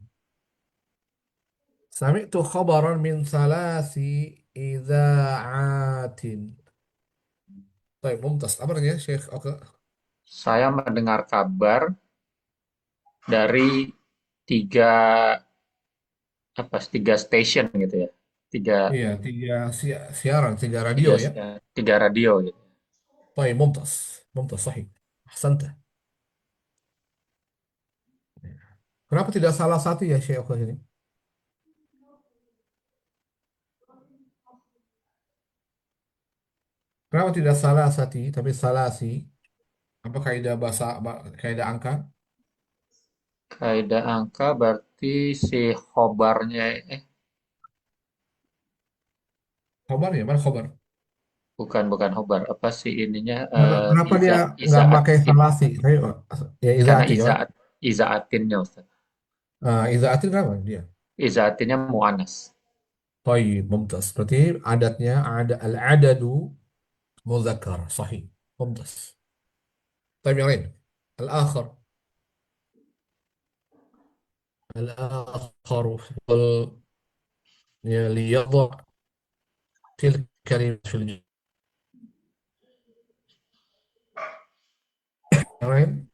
sami itu khabaran min salasi iza'atin. Baik, mumtaz. Apa namanya, Syekh? Oke. Saya mendengar kabar dari tiga tiga station gitu ya. Tiga Iya, siaran, tiga radio tiga ya. tiga radio gitu. Baik, mumtaz. Mumtaz, sahih. Ahsanta. Kenapa tidak salah satu ya, Syekh? Oke, ini? Kenapa tidak salah satu, tapi salah si? Apa kaidah bahasa, kaidah angka? Kaidah angka berarti si khobarnya Khobar ya, mana khobar? bukan bukan khobar apa sih ininya Kenapa dia nggak izaat pakai salah si? Ya, karena izaati, gimana? izaatinnya Ustaz. Izaatin kenapa dia? Izaatinnya muannas. Baik, mumtaz. Berarti adatnya ada al-adadu muzakkar. Sahih. Mumtaz. طيب يا رين الآخر الآخر ليضع تلك الكلمة في الجملة يا رين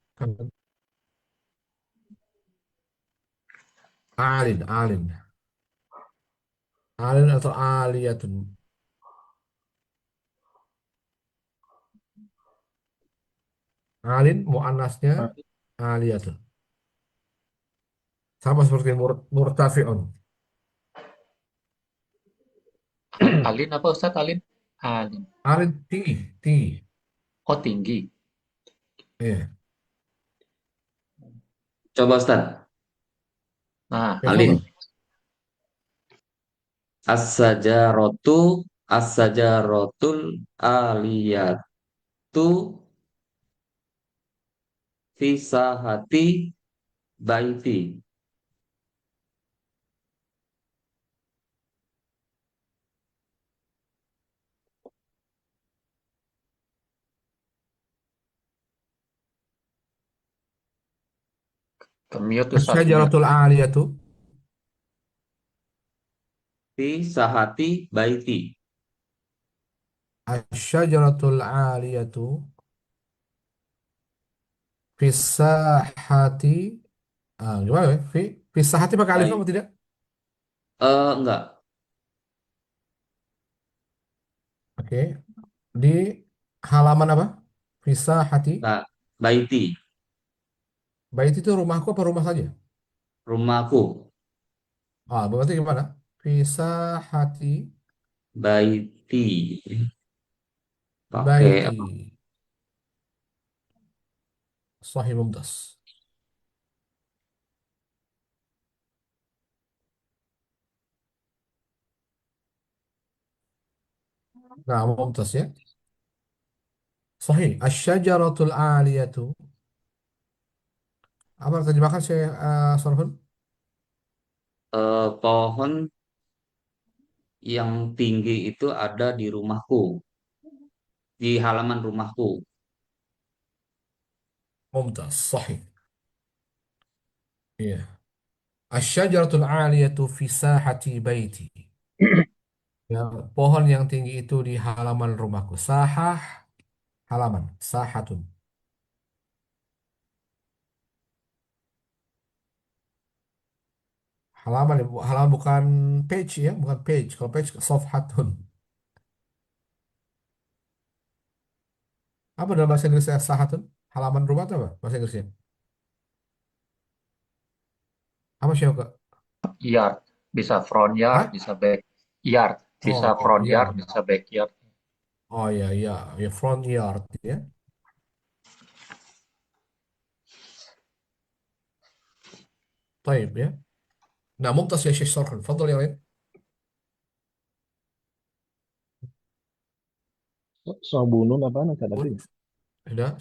أعلن atau aliyatun alin muannasnya Ah, aliyatun sama seperti murtafi'un Alin apa Ustaz Alin? Alin. alin tinggi Oh tinggi. iya Coba Ustaz, Nah, ya Alin. fadal As-sajaratu as-sajaratul aliyatu fi sahati baiti. kemute Ustaz, kemute. asyajaratul aliyatu Fi sahati baiti. asyajaratul aliyatu fisahati gimana ya fisahati pakai alif apa Baik. tidak Enggak. oke di halaman apa fisahati Nah, baiti. bait itu rumahku apa rumah saja Rumahku. berarti gimana fisahati Baiti. Pakai baiti sahih mumtaz nah mumtaz ya sahih asyajaratul aliyatu apa terjemahkan saya Sarfun pohon yang tinggi itu ada di rumahku, di halaman rumahku. mumtaz sahih iya asyajaratul aliyatu fi sahati baiti ya pohon yang tinggi itu di halaman rumahku sahah halaman sahatun Halaman ya, halaman bukan page ya, bukan page. Kalau page safhatun. Apa dalam bahasa Inggrisnya sahatun? Halaman rumah itu apa bahasa Inggrisnya? Apa sih kak? Yard, bisa front yard, Hah? bisa back yard, bisa Oh front iya, yard, bisa backyard. oh iya iya, ya front yard ya. طيب ya. Nah, ممتاز يا شيخ سرحان. تفضل يا ولد. Sobunun apa Ustaz tadi?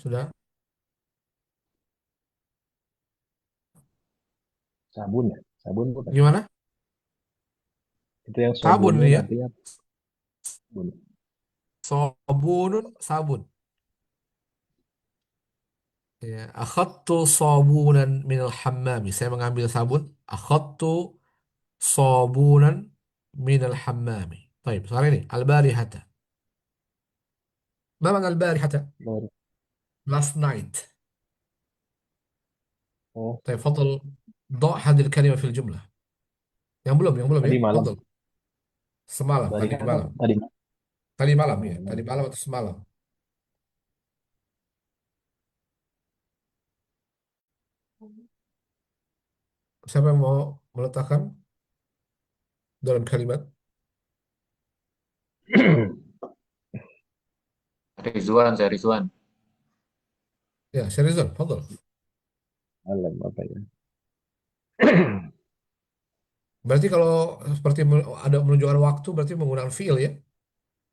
Sudah. Sabun ya? Sabun bukan? Gimana? Itu yang Sabun sobunun ini ya. artinya sabun. Sabunun, sabun. Ya, akhadtu sabunan minal hammami. Saya mengambil sabun. Akhadtu sabunan minal hammami. طيب, sekarang ini al-barihata. ما معنى البارحة؟ Baru. last night. Oh, طيب فضل ضع هذه الكلمة في الجملة. yang belum ya. tadi malam. فضل. Semalam, Dari tadi kata malam. tadi Tadi malam ya. Tadi malam. malam atau semalam. Siapa yang mau meletakkan dalam kalimat? Rizwan, saya Rizwan. Ya, Syarizan, fadl. Malam apa ya? Berarti kalau seperti ada menunjukkan waktu, berarti menggunakan fiil ya.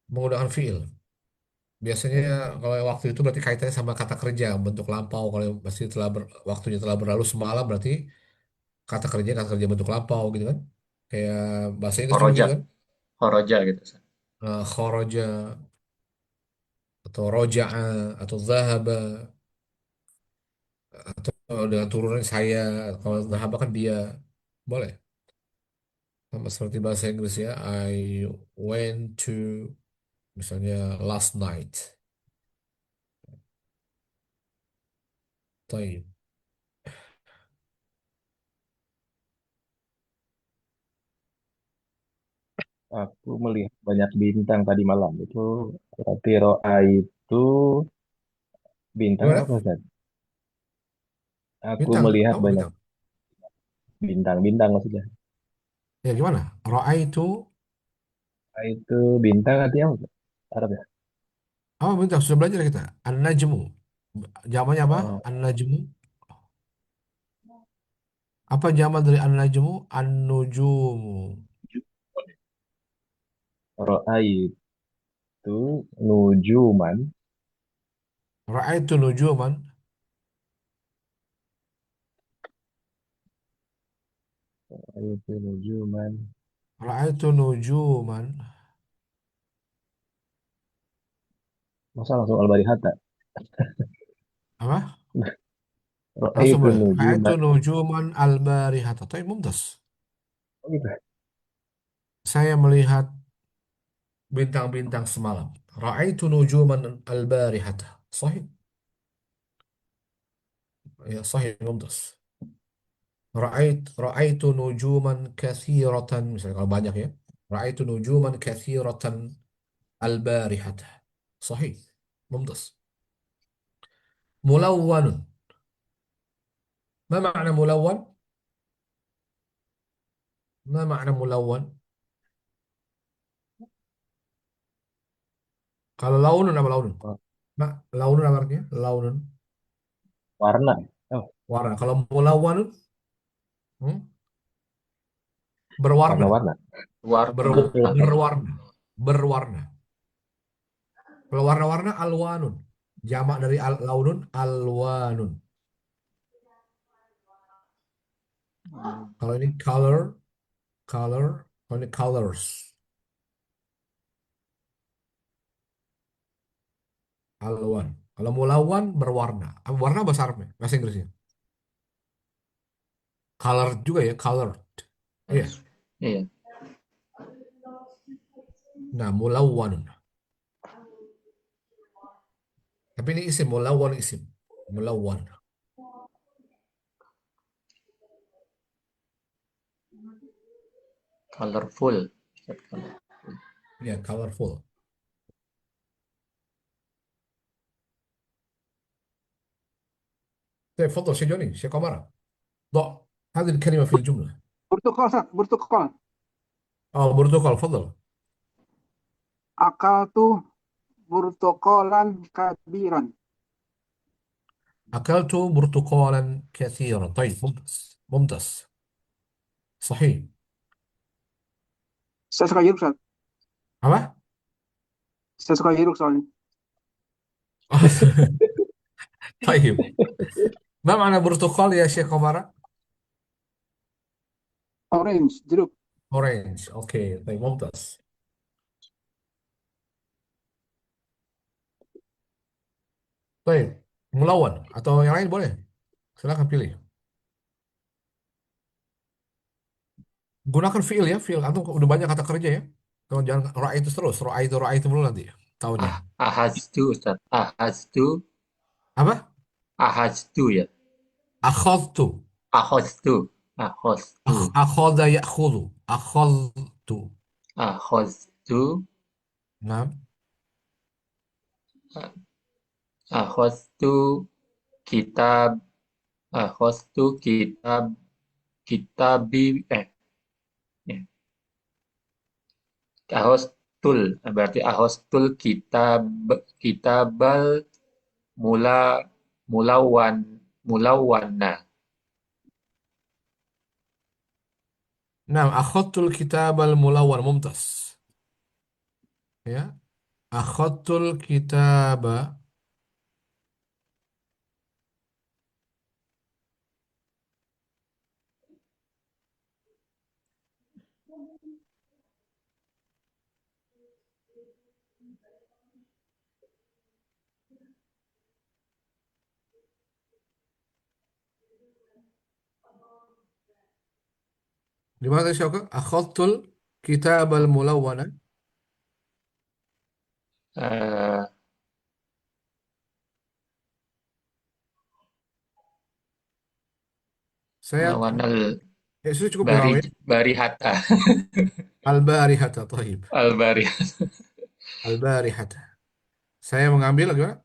Menggunakan fiil. Biasanya kalau waktu itu berarti kaitannya sama kata kerja, bentuk lampau. Kalau masih waktunya telah berlalu semalam, berarti kata kerja bentuk lampau gitu kan. Kayak bahasa Inggris juga Horoja, gitu kan. horoja gitu. Kharaja atau roja'a atau zahaba atau dengan turunan saya. Kalau zahaba kan dia. Boleh. Sama seperti bahasa Inggris ya. I went to misalnya last night. طيب. Aku melihat banyak bintang tadi malam. Itu berarti roa itu bintang apa Gimana? Ustaz? Aku Bintang. melihat Apa banyak bintang? bintang-bintang maksudnya. Ya gimana? Roa itu Roa itu bintang artinya apa? Ustaz? Arab ya? apa bintang? Sudah belajar kita. An-najmu. Jamannya apa? Oh, An-najmu. Apa jaman dari an-najmu? An-nujumu. roa itu nujuman. Ra'aitu nujuman. Roa itu nujuman. Ra'aitu nujuman. Masa langsung al-barihata? Apa? Roa Langsung itu boleh. Ra'aitu nujuman. nujuman al-barihata. Tapi mumtaz. Oh gitu. Saya melihat bintang-bintang semalam. Ra'aitu nujuman al-barihata. Sahih. Ya, sahih mumtaz. Ra'aitu nujuman kathiratan. Misalnya kalau banyak ya. Ra'aitu nujuman kathiratan al-barihata. Sahih. Mumtaz. Mulawwanun. Ma makna mulawwan? Ma makna mulawwan? Kalau launun apa launun? Oh, Ma, launun apa artinya? Launun. warna. Oh, Warna. Kalau mulawwanun, hmm? Berwarna. warna-warna. Ber- berwarna. Berwarna. Kalau warna-warna alwanun. Jamak dari launun alwanun. Kalau ini color, color. Kalau ini colors. Alwan. Kalau mulawan berwarna. Warna bahasa Arabnya, bahasa Inggrisnya. Color juga ya, colored. Iya. Iya. Nah, mulawwanun. Tapi ini isim, mulawwan isim. Mulawwan. Colorful. Ya, colorful. طيب تفضل شيخ جوني، شيخ عمر، ضع هذه الكلمة في الجملة. برتقال Ustaz, برتقال. برتقال، تفضل. أكلت برتقالا كبيرا. أكلت برتقالا كثيرا. طيب، ممتاز ممتاز، صحيح. Saya suka jeruk Ustaz. apa Saya suka jeruk soalnya. طيب، ما معنى برتقال يا شيخ عمر؟ Orange, jeruk. orange. Oke, طيب ممتاز. طيب، melawan atau yang lain boleh, silakan pilih. Gunakan fiil ya, fiil. Antum udah banyak kata kerja ya. Teman, jangan ra'aitu terus, ra'aitu mulu nanti tahunnya. Ahaztu, Ustaz. Ahaztu, Apa? ahaztu ya. Akhadtu. Ahoztu, ahoztu, Akhadha ya'khudhu. Akhadtu. ahoztu, Nah, ahoztu kitab, ahoztu kitab, kitabi, ya. Ahostul, berarti ahostul kitabal mula mulawan mulawana. nah, akhadtul kitab al-mulawwan. Mumtaz. Ya, akhadtul kitab. Di mana tadi Syauka? Akhadtul kitab al-mulawwana. Eh, Saya, Mulawanal ya sudah cukup bari gawe. barihata. Al-barihata, taib. Al-bari. Al-barihata. Saya mengambil, gimana?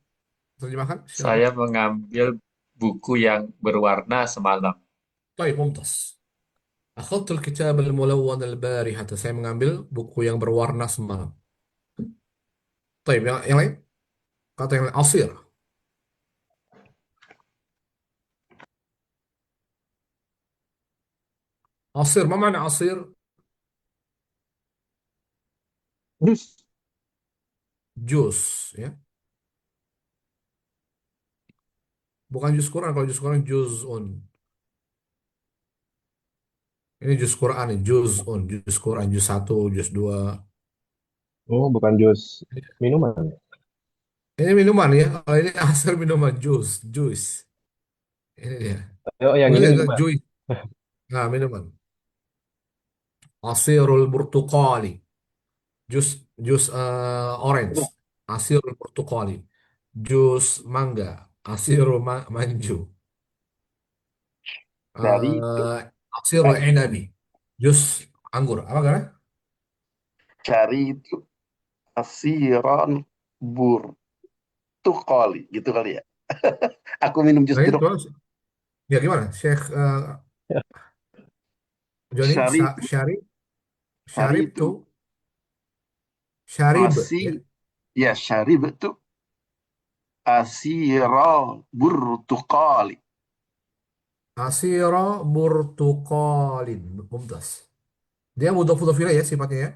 Terjemahkan, silakan. Saya mengambil buku yang berwarna semalam. Taib, mumtaz. Akhadtul kitab al-mulawwan al-barihata. Saya mengambil buku yang berwarna semalam. Taib, yang lain? Kata yang lain, asir. Asir, apa makna asir? Jus. Jus, ya. Bukan jus Quran, kalau jus Quran juz'un. Ini jus Quran, nih, juz'un, jus Quran, jus 1, jus 2. Oh, bukan jus minuman. Ini minuman ya. Kalau ini asir minuman, jus. Ini dia. Oh, yang Boleh ini juga minuman. juice. Nah, minuman. Asirul burtukali. Jus orange. Asirul burtukali. Jus mangga. Asirul manju. Dari itu, Eh, Asirul cari, inabi. Jus anggur. Apa kan? cari itu asiron burtukoli gitu kali ya. Aku minum jus Nah, ini jeruk. tuh, ya gimana? Syekh Joni, Syari itu, Syarib, syari Syarib itu tuh, Syarib, ya. ya syari itu asiron burtukoli. Asiro burtukolin. Mumtaz. Dia mudhof ilaih ya sifatnya ya.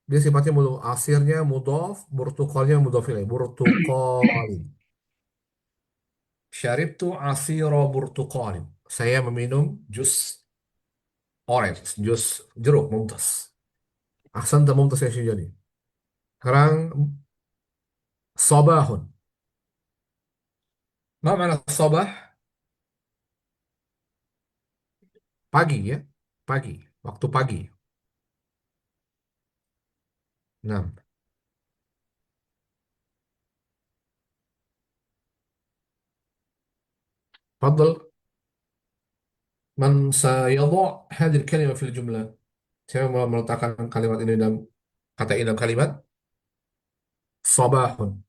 Dia sifatnya mudhof. Asirnya mudhof, burtukolnya mudhof ilaih. Burtukolin. Syaribtu asiro burtukolin. Saya meminum jus orange, jus jeruk. Mumtaz. Ahsanta mumtaz ya Syekh Joni. Sekarang sabahun. Apa makna sabah? Pagi ya. Pagi. Waktu pagi. Nah, تفضل. من سيضع هذه الكلمة في الجملة؟ Saya mau meletakkan kalimat ini dalam kata ini dalam kalimat sabahun.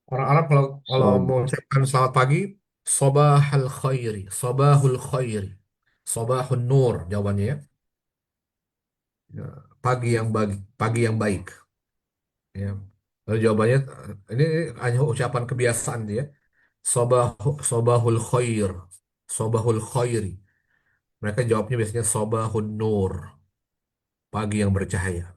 Orang Arab kalau Sob, mau ucapkan selamat pagi, sabahal khairi, sabahul khairi, sabahun nur jawabannya ya. Ya, pagi yang pagi yang baik. Ya. Lalu jawabannya ini hanya ucapan kebiasaan dia. Sabahul khair, sabahul khairi. Mereka jawabnya biasanya sabahun nur, pagi yang bercahaya.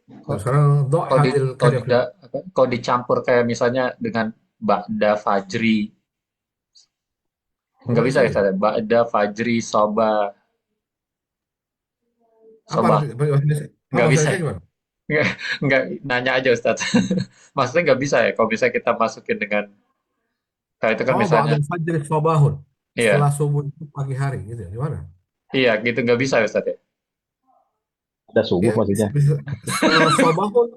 Dan Kok sekarang kok di hadil kok kalim. dida apa, kok dicampur kayak misalnya dengan Ba'da Fajri. Nggak Boleh bisa ya, saja. Ustaz, ya? Ba'da Fajri Soba. Apa Sobah. arti bahasa Nggak bisa Indonesia ya? gimana? Nggak, nanya aja Ustaz. Maksudnya nggak bisa ya kalau bisa kita masukin dengan kayak itu kan Oh, misalnya, ba'dal fajr sabahun. Setelah iya, subuh itu pagi hari gitu ya. Gimana? iya gitu nggak bisa ya Ustaz ya? ada subuh Ya, maksudnya. bisa. Sabahun,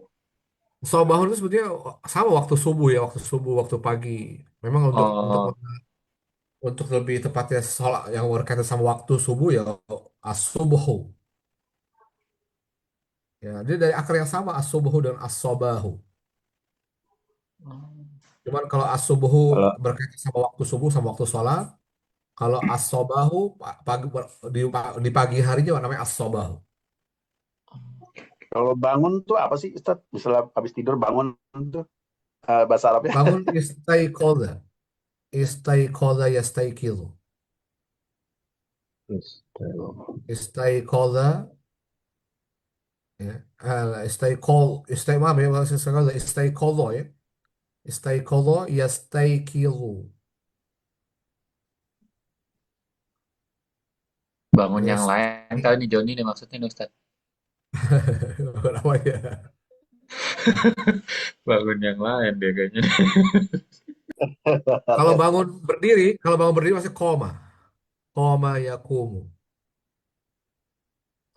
sabahun itu sebetulnya sama waktu subuh ya, waktu subuh, waktu pagi. Memang Oh, untuk lebih tepatnya sholat yang berkaitan sama waktu subuh ya as-subuhu. Ya, dia dari akar yang sama as-subuhu dan as-sabahu. Cuman kalau as-subuhu Kalau berkaitan sama waktu subuh sama waktu sholat, kalau as-sabahu pagi di pagi harinya namanya as-sabahu. Kalau bangun tuh apa sih Ustaz? Misalnya habis tidur bangun tuh bahasa Arabnya. Bangun istaiqodha, istaiqodha yastaiqidu. Istaiqodha ya. Maaf ya, maksud saya istaiqodha ya. Istaiqodha yastaiqidu. bangun yang lain kali ini Joni nih maksudnya nih Ustaz. Kenapa ya? Bangun yang lain dia kayaknya. Kalau bangun berdiri masih koma. Koma yakumu.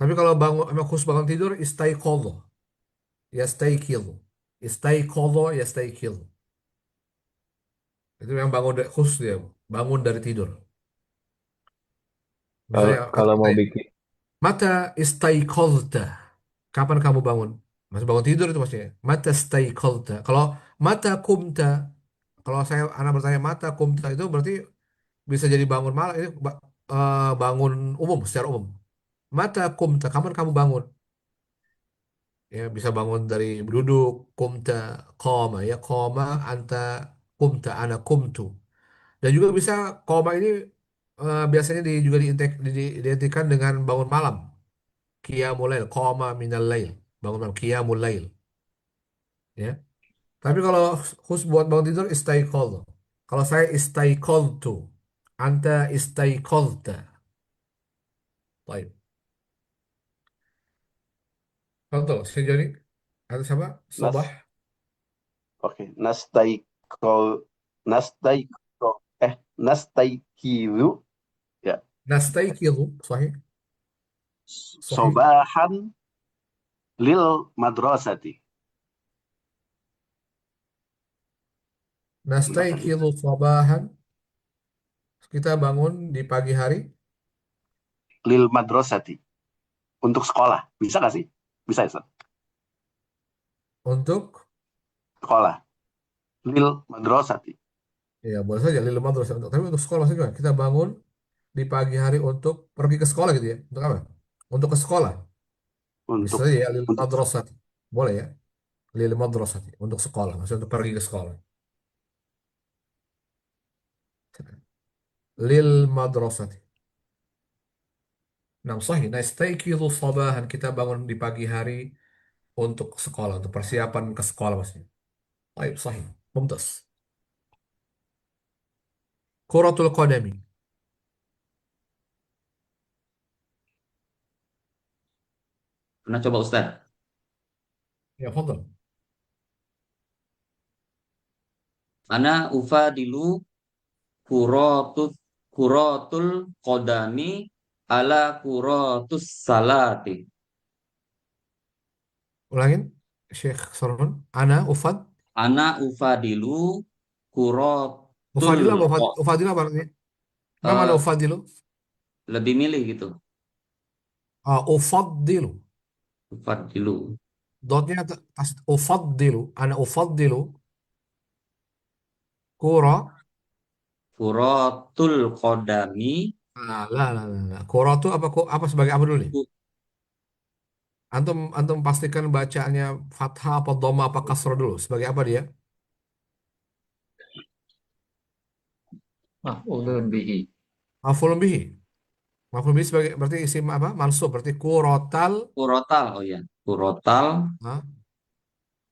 Tapi kalau bangun emang khusus bangun tidur istaiqadha, yastaiqizu. Istaiqadha yastaiqizu. Itu yang khusus dia, bangun dari tidur. kalau Misalnya kalau kata-kata mau ya, bikin mata istaiqadhta. Kapan kamu bangun? Masih bangun tidur itu maksudnya. Mata istaiqadhta. Kalau mata kumta, kalau anak bertanya mata kumta itu berarti bisa jadi bangun malam ini bangun umum secara umum. Mata kumta, kapan kamu bangun? Ya bisa bangun dari duduk, kumta, koma ya koma anta kumta ana kumtu. Dan juga bisa koma ini biasanya juga diidentikan dengan bangun malam. Qiyamul lail, koma minal lail, bangun malam qiyamul lail ya. Tapi kalau khusus buat bangun tidur istaiqadha. Kalau saya istaiqadtu, anta istaiqadta. Baik. Contoh, sejauh ini ada siapa? Sobah. Nas, oke, nastaiko, nastaikiru, ya, Nastaiqizu, sahih. Sahih. sobahan lil madrasati. Gimana nih? Nastaiqizu sabahan. Kita bangun di pagi hari Lil madrasati, untuk sekolah. Bisa nggak sih? Bisa ya, Ustaz? untuk Sekolah. Lil madrasati, ya boleh saja lil madrasah tapi untuk sekolah juga kita bangun di pagi hari untuk pergi ke sekolah gitu ya. Untuk apa? Untuk ke sekolah. Bisa untuk saja ya lil untuk madrasah. Boleh ya. Lil madrasah untuk sekolah, maksudnya untuk pergi ke sekolah. Lil madrasah. Nah, sahih. Nastaiqizu sabahan kita bangun di pagi hari untuk sekolah, untuk persiapan ke sekolah maksudnya. Baik, sahih. Mumtaz. Kuratul qadami. Pernah coba Ustaz? Ya, fadal. Ana ufadilu kuratut kuratul qadami ala kuratus salati. Ulangin, Syekh Sarhun. Ana ufad. Ana ufadilu kuratul Ufadilu apa? qa Ufadilu apa artinya? Nama ada eh, ufadilu? lebih milih gitu. Ufadilu. Ufadilu Dotnya ufadilu. Ana ufadilu. Kura. kuratul qadami Lah, lah, lah, lah. Kura itu apa sebagai apa dulu nih? ku- Antum pastikan bacaannya fathah apa dhamma apa kasrah dulu. Sebagai apa dia? Maf'ulun bihi. Maf'ulun bihi. Maf'ulun bihi sebagai berarti isim apa? Mansub. Berarti kurotal. kurotal, oh ya, kurotal Nah,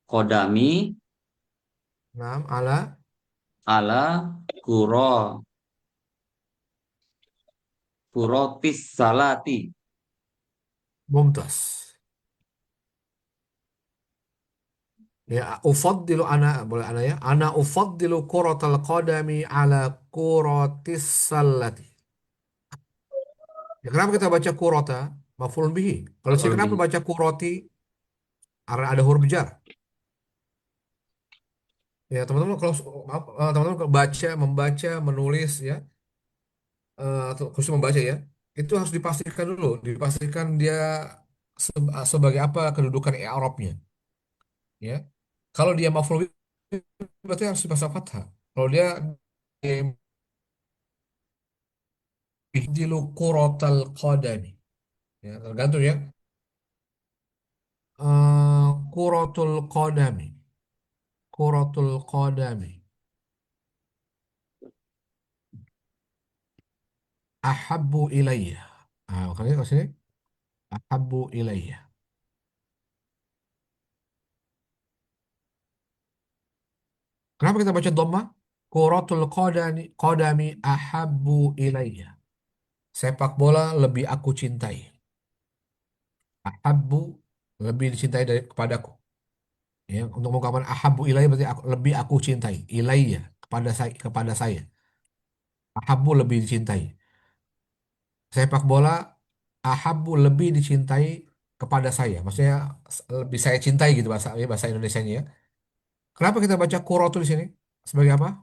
qadami nah, ala ala kuro kurotis salati. mumtaz. Ya, ufaddilu ana boleh ana ya. Ana ufaddilu kuratal qadami ala kuratis salati. Ya, kenapa kita baca kurota? Maf'ulun bihi. Kalau sih Maf'ul kenapa bihi. baca kuroti? Karena ada huruf jar. Ya, teman-teman kalau maaf, teman-teman kalau membaca, menulis ya, atau khusus membaca ya, itu harus dipastikan dulu, dipastikan dia sebagai apa kedudukan i'rabnya, ya. Kalau dia maf'ul bih, berarti harus dipasang fathah. Kalau dia ihdilu quratal qadami, ya, tergantung ya. Quratul qadami, quratul qadami, ahabbu ilayya. Makanya ke sini ahabbu ilayya. Kenapa kita baca dhamma? Quratul qadami ahabbu ilayya. Sepak bola lebih aku cintai. Ahabbu lebih dicintai dari kepadaku. Ya, untuk mengungkapkan ahabbu ilayya berarti lebih aku cintai. Ilayya kepada saya. Ahabbu lebih dicintai. Sepak bola ahabbu lebih dicintai kepada saya. Maksudnya lebih saya cintai gitu bahasa Indonesianya ya. Kenapa kita baca quratu di sini? Sebagai apa?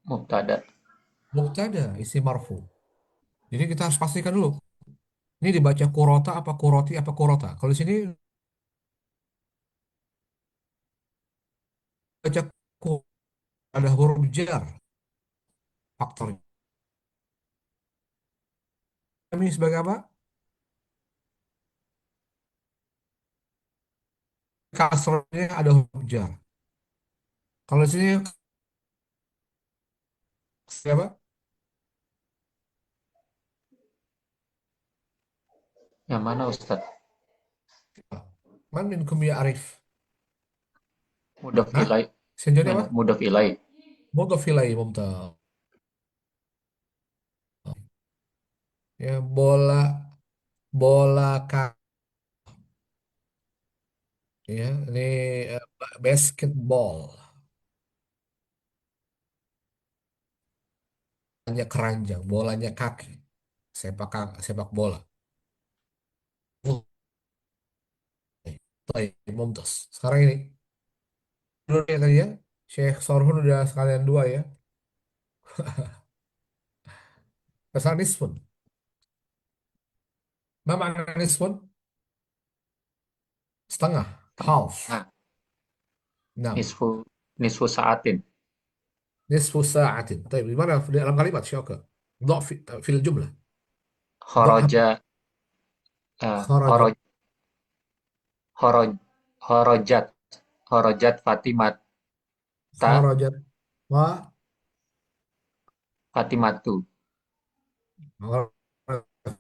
Mubtada. Mubtada, isim marfu. Jadi kita harus pastikan dulu. Ini dibaca kurota apa kuroti apa kurota. Kalau di sini baca ada huruf jar faktornya. Ini sebagai apa? Kasrohnya ada huruf jar. Kalau di sini siapa? Yang mana Ustaz? Man minkum ya arif. Mudhaf Hah? ilai. Senjata apa? Mana? Mudhaf ilai. Mudhaf ilaihi mumtaz. Ya, bola kaki ya. Ini basketball. Hanya keranjang, bolanya kaki. Sepak bola. Baik, mumtaz. Sekarang ini dulu ya tadi ya. Syekh Sorhun udah sekalian dua ya. Pesan nisfun. Ma makna nisfun? Setengah. Half. Nah, Enam. nisfu nisfu sa'atin. Nisfu sa'atin. Tapi di mana di dalam kalimat syaka? ضع في الجملة. ضعها Kharaja خرج. horoj horoj horojat horojat Fatimat ta خرجت و Fatimatu.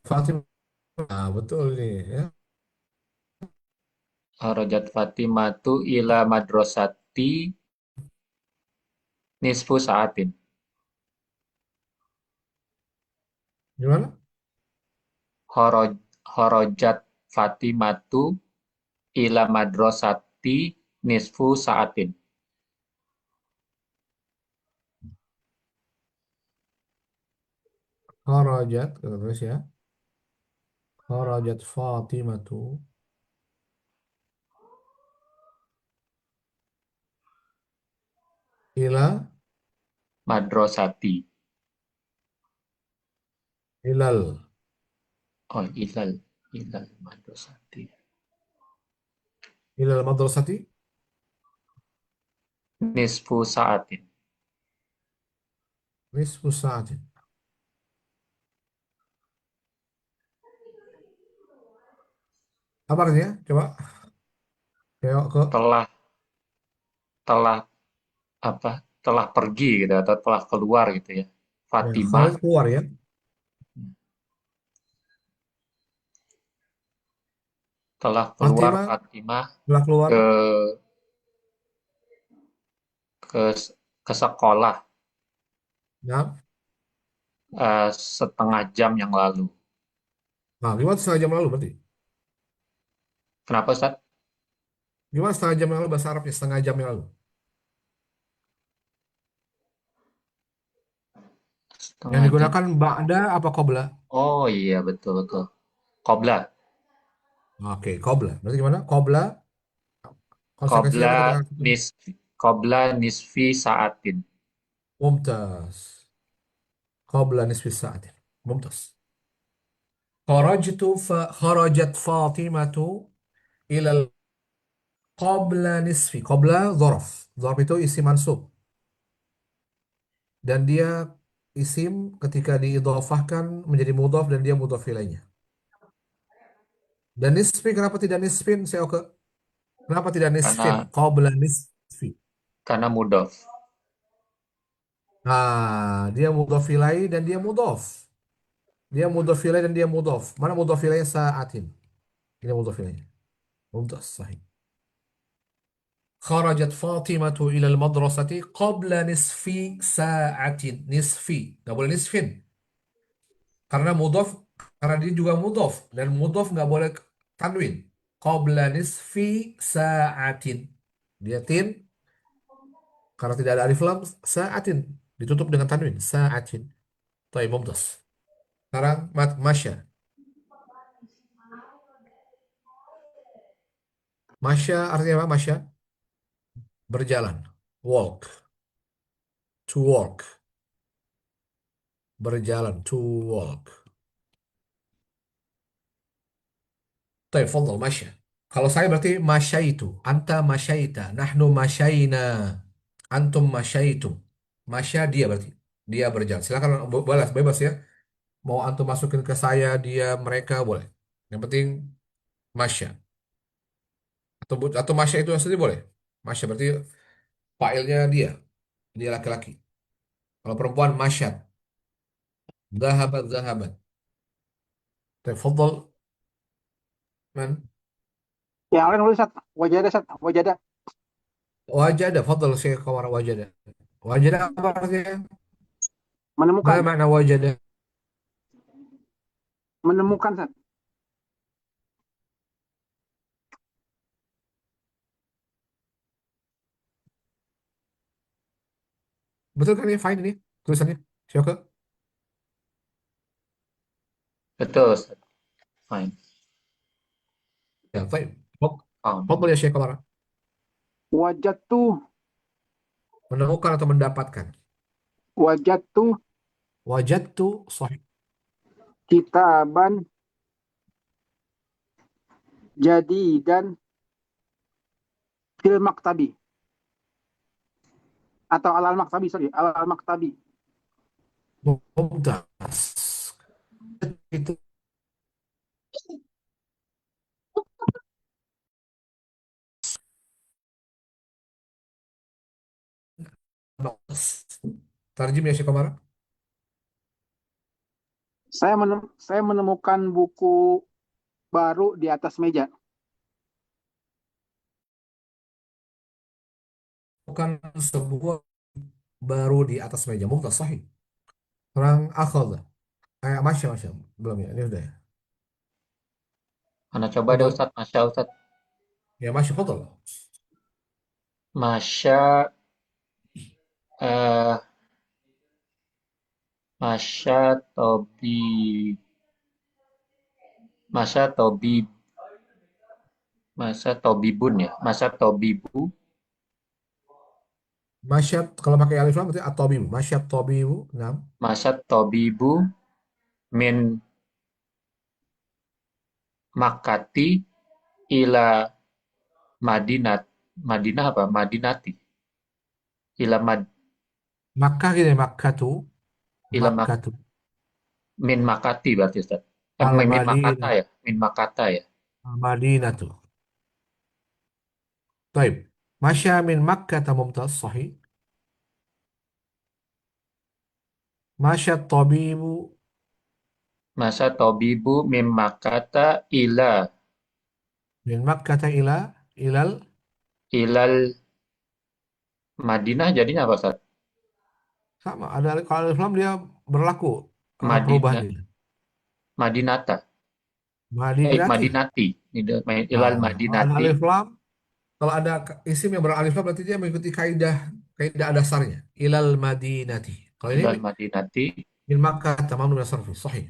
Fatimah. Betul nih ya. Horojat Fatimatu ila madrasati nisfu sa'atin. Gimana? Horoj horojat Fatimatu ila madrasati nisfu sa'atin. Kharajat, kita tulis ya. Kharajat Fatimatu ila Madrosati. ilal. Oh, ilal. Ilal madrosati. Ilal madrasati. Nisfu sa'atin. Nisfu sa'atin. Apa artinya? Coba. Kayak ke. Telah telah apa? Telah pergi gitu atau telah keluar gitu ya. Ya, Fatimah Khalid keluar ya. telah keluar Fatimah Fatimah telah keluar. ke ke ke sekolah Nah, setengah jam yang lalu. nah, gimana setengah jam lalu berarti? Kenapa Ustaz? Gimana setengah jam yang lalu bahasa Arabnya? Setengah jam yang lalu. Yang Setengah jam. digunakan ba'da apa qabla? Oh iya betul betul. Qobla. Oke, qabla. Berarti gimana? Qabla konsekuensinya Qobla apa kita katakan? nisfi. Qobla nisfi saatin. Mumtaz. Qabla nisfi sa'atin. Mumtaz. Kharajat Fatimatu ila qabla nisfi. Qabla dzaraf. Dzaraf itu isim mansub dan dia isim ketika diidhafahkan menjadi mudhaf dan dia mudhaf ilaihnya. Dan nisfi kenapa tidak nisfin? Saya oke. Kenapa tidak nisfin? Karena Qabla nisfi. mudhof. Nah, dia mudhaf ilaih dan dia mudhaf. Dia mudhaf ilaih dan dia mudhaf. Mana mudhaf ilaih sa'atin? Ini mudhaf ilaihnya. Mumtaz, sahih. خرجت فاطمة إلى المدرسة قبل نصف ساعة. نصف nggak boleh nisfin karena mudhof, karena dia juga mudhof dan mudhof nggak boleh tanwin. Qabla nisfi sa'atin, dia tin karena tidak ada alif lam. Sa'atin ditutup dengan tanwin sa'atin. Baik, mumtaz. Sekarang masya. Masya artinya apa? Masya berjalan, walk, to walk, berjalan, to walk. Baik, fadal, masya. Kalau saya berarti masyaitu, anta masyaita, nahnu masyaina, antum masyaitum. Masya dia berarti dia berjalan. Silakan balas bebas ya. Mau antum masukin ke saya, dia, mereka boleh. Yang penting masya atau masya itu sendiri boleh. Masya berarti failnya dia, dia laki-laki. Kalau perempuan masyad, zahabat zahabat. Tafadhal man. Yang lain nulis Sat. Wajadah Sat. Wajadah. Wajada, fadhal Syekh Qamar wajada. Wajada apa artinya? Mana Menemukan. makna wajada? Menemukan Sat. Betul kan ini fine ini tulisannya? Syok. Betul Ustaz. Fine. Ya, fine. Found. Fadhal ya Syekh Qamar. Wajatu. Menemukan atau mendapatkan. Wajatu Wajadtu sahih. kitaban jadidan fil maktabi. Atau alal maktabi, sorry. Alal maktabi. Mumtaz. Itu bagus. Tarjim ya Syekh Qamar. Saya menemukan buku baru di atas meja. Bukan sebuah baru di atas meja. Mumtaz sahih. Orang akhadha. Masya, masya. Belum ya, ini udah ya. Mana coba deh Fadhal. Ustaz, Masya Ustaz. Ya masya, fadhal. Masya eh Masya tobi, masa tobi, masa tobibun ya, masa tobibu, Masyad kalau pakai alif lam berarti at-tabibu. Masyad tabibu. Nah, masa tobibu min makati ila Madinat, Madinah apa? Madinati. Ila mad, Makkah gini, Makkah tuh. ila mak, Makkah tuh. min makati berarti Ustaz. Min makata Al-Madinah. ya, min makata ya. Al-Madinah tuh. طيب مشى من مكة ممتاز صحيح مشى الطبيب Masa tobibu min makata ila من مكة إلى ilal Madinah jadinya apa Ustaz? sama ada kalau alif lam dia berlaku Madinah, perubahannya Madinata. Madinati. Madinati. Ilal Nah, kalau ada Madinati. alif lam, kalau ada isim yang beralif lam berarti dia mengikuti kaidah kaidah dasarnya ilal Madinati. Kalau ini Ilal Madinati. min Makkah tamam min sarfi sahih.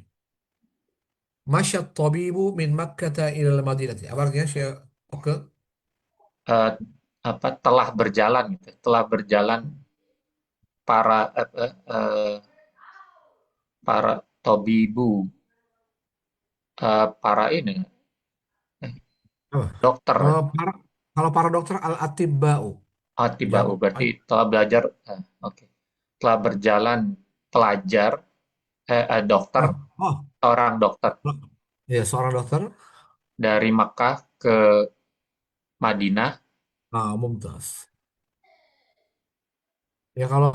Masya tabibu min Makkah ilal Madinati. Apa artinya Syekh? Oke. eh, apa telah berjalan gitu. Telah berjalan para para tobibu, para ini eh, Apa? dokter ya. Kalau para kalau para dokter al-atibba'u Atibau jam berarti telah belajar, oke. Telah berjalan pelajar, dokter, ah, oh orang dokter ya seorang dokter. dari Makkah ke Madinah. Ah, mumtaz. Ya kalau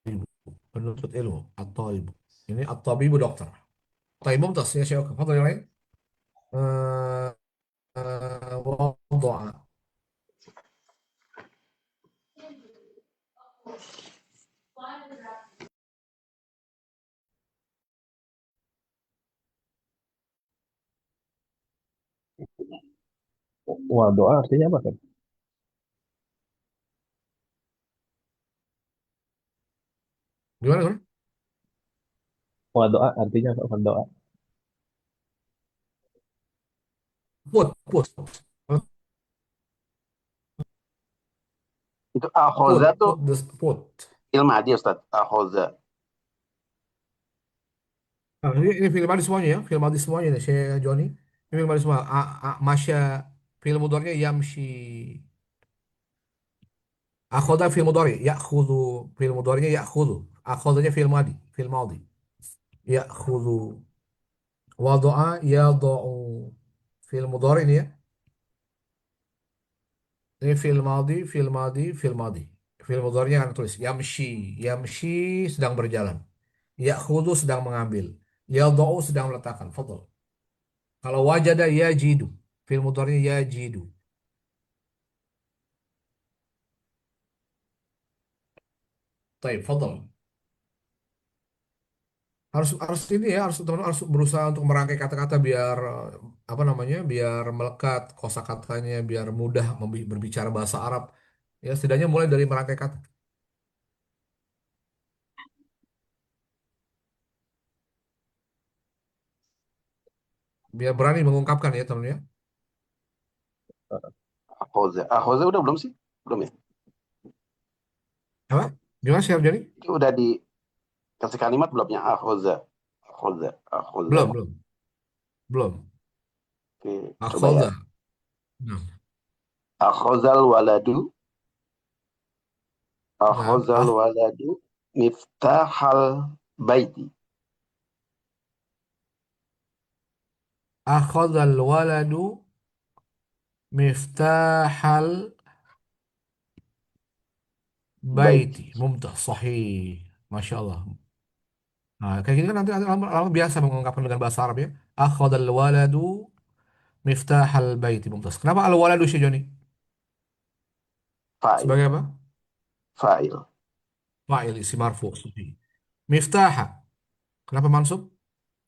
ibu, penuntut ilmu atau ibu. Ini atau ibu dokter. Tapi mumtaz ya Syekh. Fadhil yang lain. Eh, وضع Wah, doa artinya apa kan? gimana gimana? Wah, doa artinya apa? Doa. Put. Itu akhoza tuh Put. ilmadi Ustaz. Akhoza. Nah, ini film madi semuanya ya, film madi semuanya nih, Syekh Joni. Ini film madi semua. Masya film mudornya yamshi. Akhoda film mudori, ya'khudhu film mudorinya ya'khudhu. Akhodanya film madi. Ya'khudhu. Wadu'a yadu'u. Film mudori ini ya. Ini film madi. Film mudhari'nya kan tulis yamshi, yamshi sedang berjalan. Ya'khudhu sedang mengambil. Yadha'u sedang meletakkan. Fadhal. Kalau wajada yajidu, film mudhari'nya yajidu. Taib, fadhal. Harus ini ya, harus teman harus berusaha untuk merangkai kata-kata biar apa namanya? Biar melekat kosakatanya, biar mudah berbicara bahasa Arab. Ya, setidaknya mulai dari merangkai kata. Biar berani mengungkapkan ya, teman ya. Akhoza. Akhoza udah belum sih? Belum ya? Apa? Gimana sih Jadi? Itu udah dikasih kalimat belumnya akhoza. Akhoza. Akhoza. Belum. Belum. Oke, coba ya. Akhoda. Nah, Akhozal waladu. nah, Akhozal waladu. Miftahal baiti. akhadhal waladu miftahal baiti. Baiti. Mumtaz, sahih. Masya Allah. Nah, kayak gini kan nanti lama biasa mengungkapkan dengan bahasa Arab ya. Akhadhal waladu miftahal baiti. Mumtaz. Kenapa al waladu Syekh Joni? Fa'il. Sebagai apa? Fa'il. Fa'il isi marfu. Sahih. Miftaha. Kenapa mansub?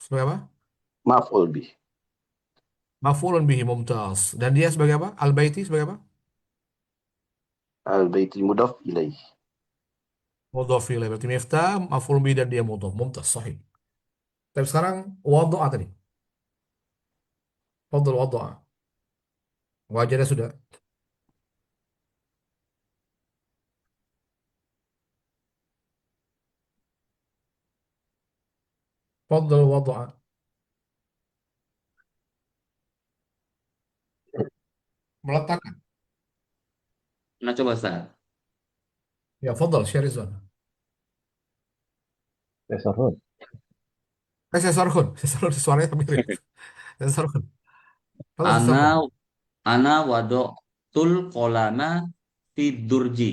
Sebagai apa? Maf'ul bih. Maf'ulun bihi mumtaz. Dan dia sebagai apa? Al baiti sebagai apa? Al baiti mudaf ilaih. Mudhaf ilaih. Berarti miftah, maf'ul bih dan dia mudhaf. Mumtaz, sahih. Tapi sekarang wadu'a tadi. Fadl wadu'a. Wajarnya sudah. Fadl wadu'a. Meletakkan. Nah, coba Ustaz. Ya, fadl, Syarizwan. Tasarruf. Saya sorghum. Saya sorghum, suaranya mirip. Saya sorghum. Fadl, saya Ana sorghum. ana tul kolama fi durji.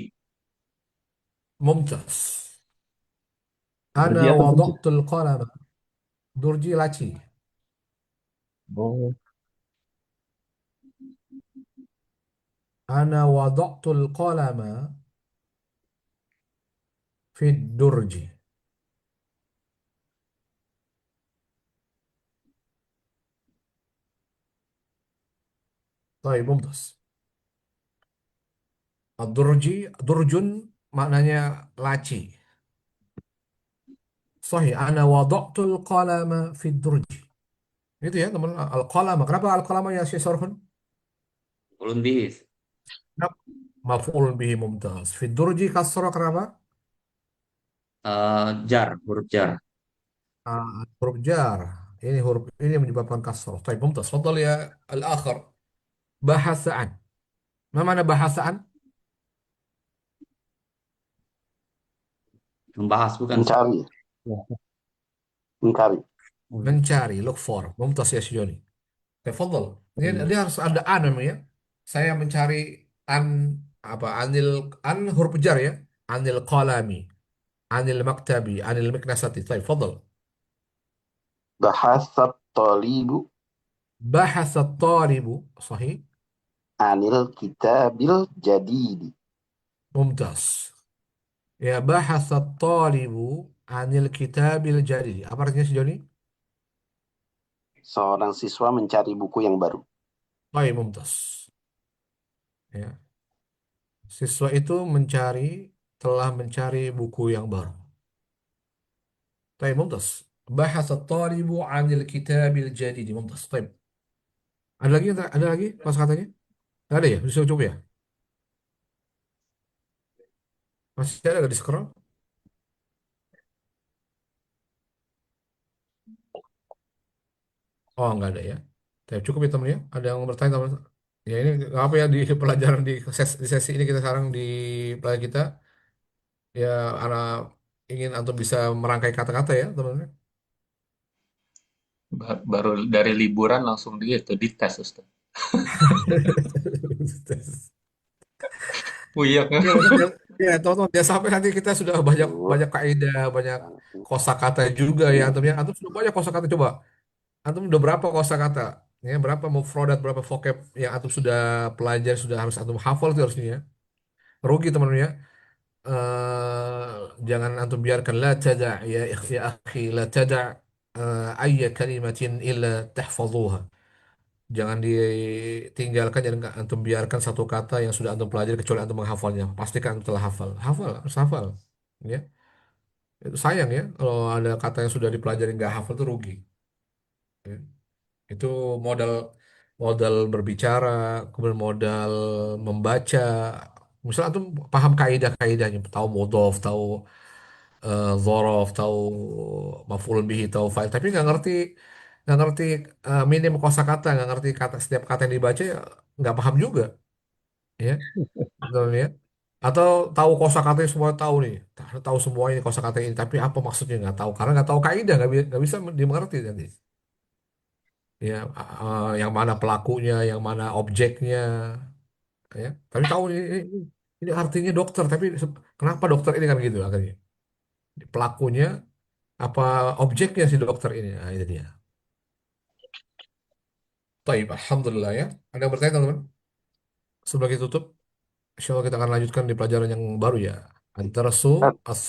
Mumtaz. Ana Durji apa durji? wada'tul qalam. Durji laci. Oh, Ana wada'tul qalama fi durji. Baik, mumtaz. Ad-durji, durjun maknanya laci. Sahih. Ana wada'tul qalama fi durji. Itu ya, teman. Al-qalama. Kenapa al-qalama ya Syekh Sarhun? Ulun bihis. Kenapa? Maf'ul bihi mumtaz. Fi durji kasrah kenapa? Jar, huruf jar. Huruf jar. Ini huruf ini yang menyebabkan kasrah. Baik, mumtaz. Fadal ya al-akhir. Bahasaan. Ma mana bahasaan? Membahas bukan Ustaz? Mencari, ya. mencari. Mencari, look for. Mumtaz ya Syoni. Tafadhal. Ini harus ada an namanya. Saya mencari an apa? An huruf jar ya. Anil qalami, anil maktabi, anil miknasati. Baik, fadhal. Bahasat tolibu Bahasa talibu, sahih. anil kitabil jadidi. Mumtaz. Ya, bahasa talibu anil kitabil jadi. Apa artinya sejauh ini? Seorang siswa mencari buku yang baru. Baik, mumtaz. Ya. Siswa itu telah mencari buku yang baru. Baik, mumtaz. Bahasa talibu anil kitabil jadi. Mumtaz. Baik. Ada lagi? Ada lagi pas katanya? Nggak ada ya? Bisa coba ya? Masih ada nggak di scroll? Oh, nggak ada ya. Tapi cukup ya teman ya. Ada yang bertanya teman? Ya ini nggak apa ya di pelajaran di sesi ini kita sekarang di pelajaran kita ya anak ingin antum bisa merangkai kata-kata ya teman-teman. Baru dari liburan langsung dites, Ustaz. Puyeng. Ya, ya teman-teman ya sampai nanti kita sudah banyak Tuh. banyak kaidah, banyak kosakata juga ya antum ya. Antum sudah banyak kosakata coba. Antum udah berapa kosakata? Ya, berapa mufradat, berapa vocab yang antum sudah pelajari, sudah harus antum hafal itu harusnya ya. Rugi teman-teman ya. Jangan antum biarkan la tada ya akhi la tada ayya kalimatin illa tahfazuha. Jangan ditinggalkan, jangan antum biarkan satu kata yang sudah antum pelajari kecuali antum menghafalnya. Pastikan antum telah hafal. Hafal, harus hafal. Ya. Itu sayang ya kalau ada kata yang sudah dipelajari nggak hafal itu rugi. Ya. Itu modal modal berbicara, kemudian modal membaca. Misalnya antum paham kaidah-kaidahnya, tahu mudhof, tahu dzaraf, tahu maf'ul bihi, tahu fa'il, tapi nggak ngerti minim kosakata, nggak ngerti kata setiap kata yang dibaca ya nggak paham juga, ya, betul ya. Atau tahu kosakatanya semua tahu nih, tahu semua ini kosakata ini, tapi apa maksudnya nggak tahu karena nggak tahu kaidah, nggak bisa dimengerti nanti. Ya, yang mana pelakunya, yang mana objeknya, ya. Tapi tahu ini artinya dokter, tapi kenapa dokter ini kan gitu akhirnya. Pelakunya apa objeknya si dokter ini? Nah, itu dia. Baik, alhamdulillah ya. Ada yang bertanya teman-teman? Sebelum kita tutup, insya Allah kita akan lanjutkan di pelajaran yang baru ya. Antara su, as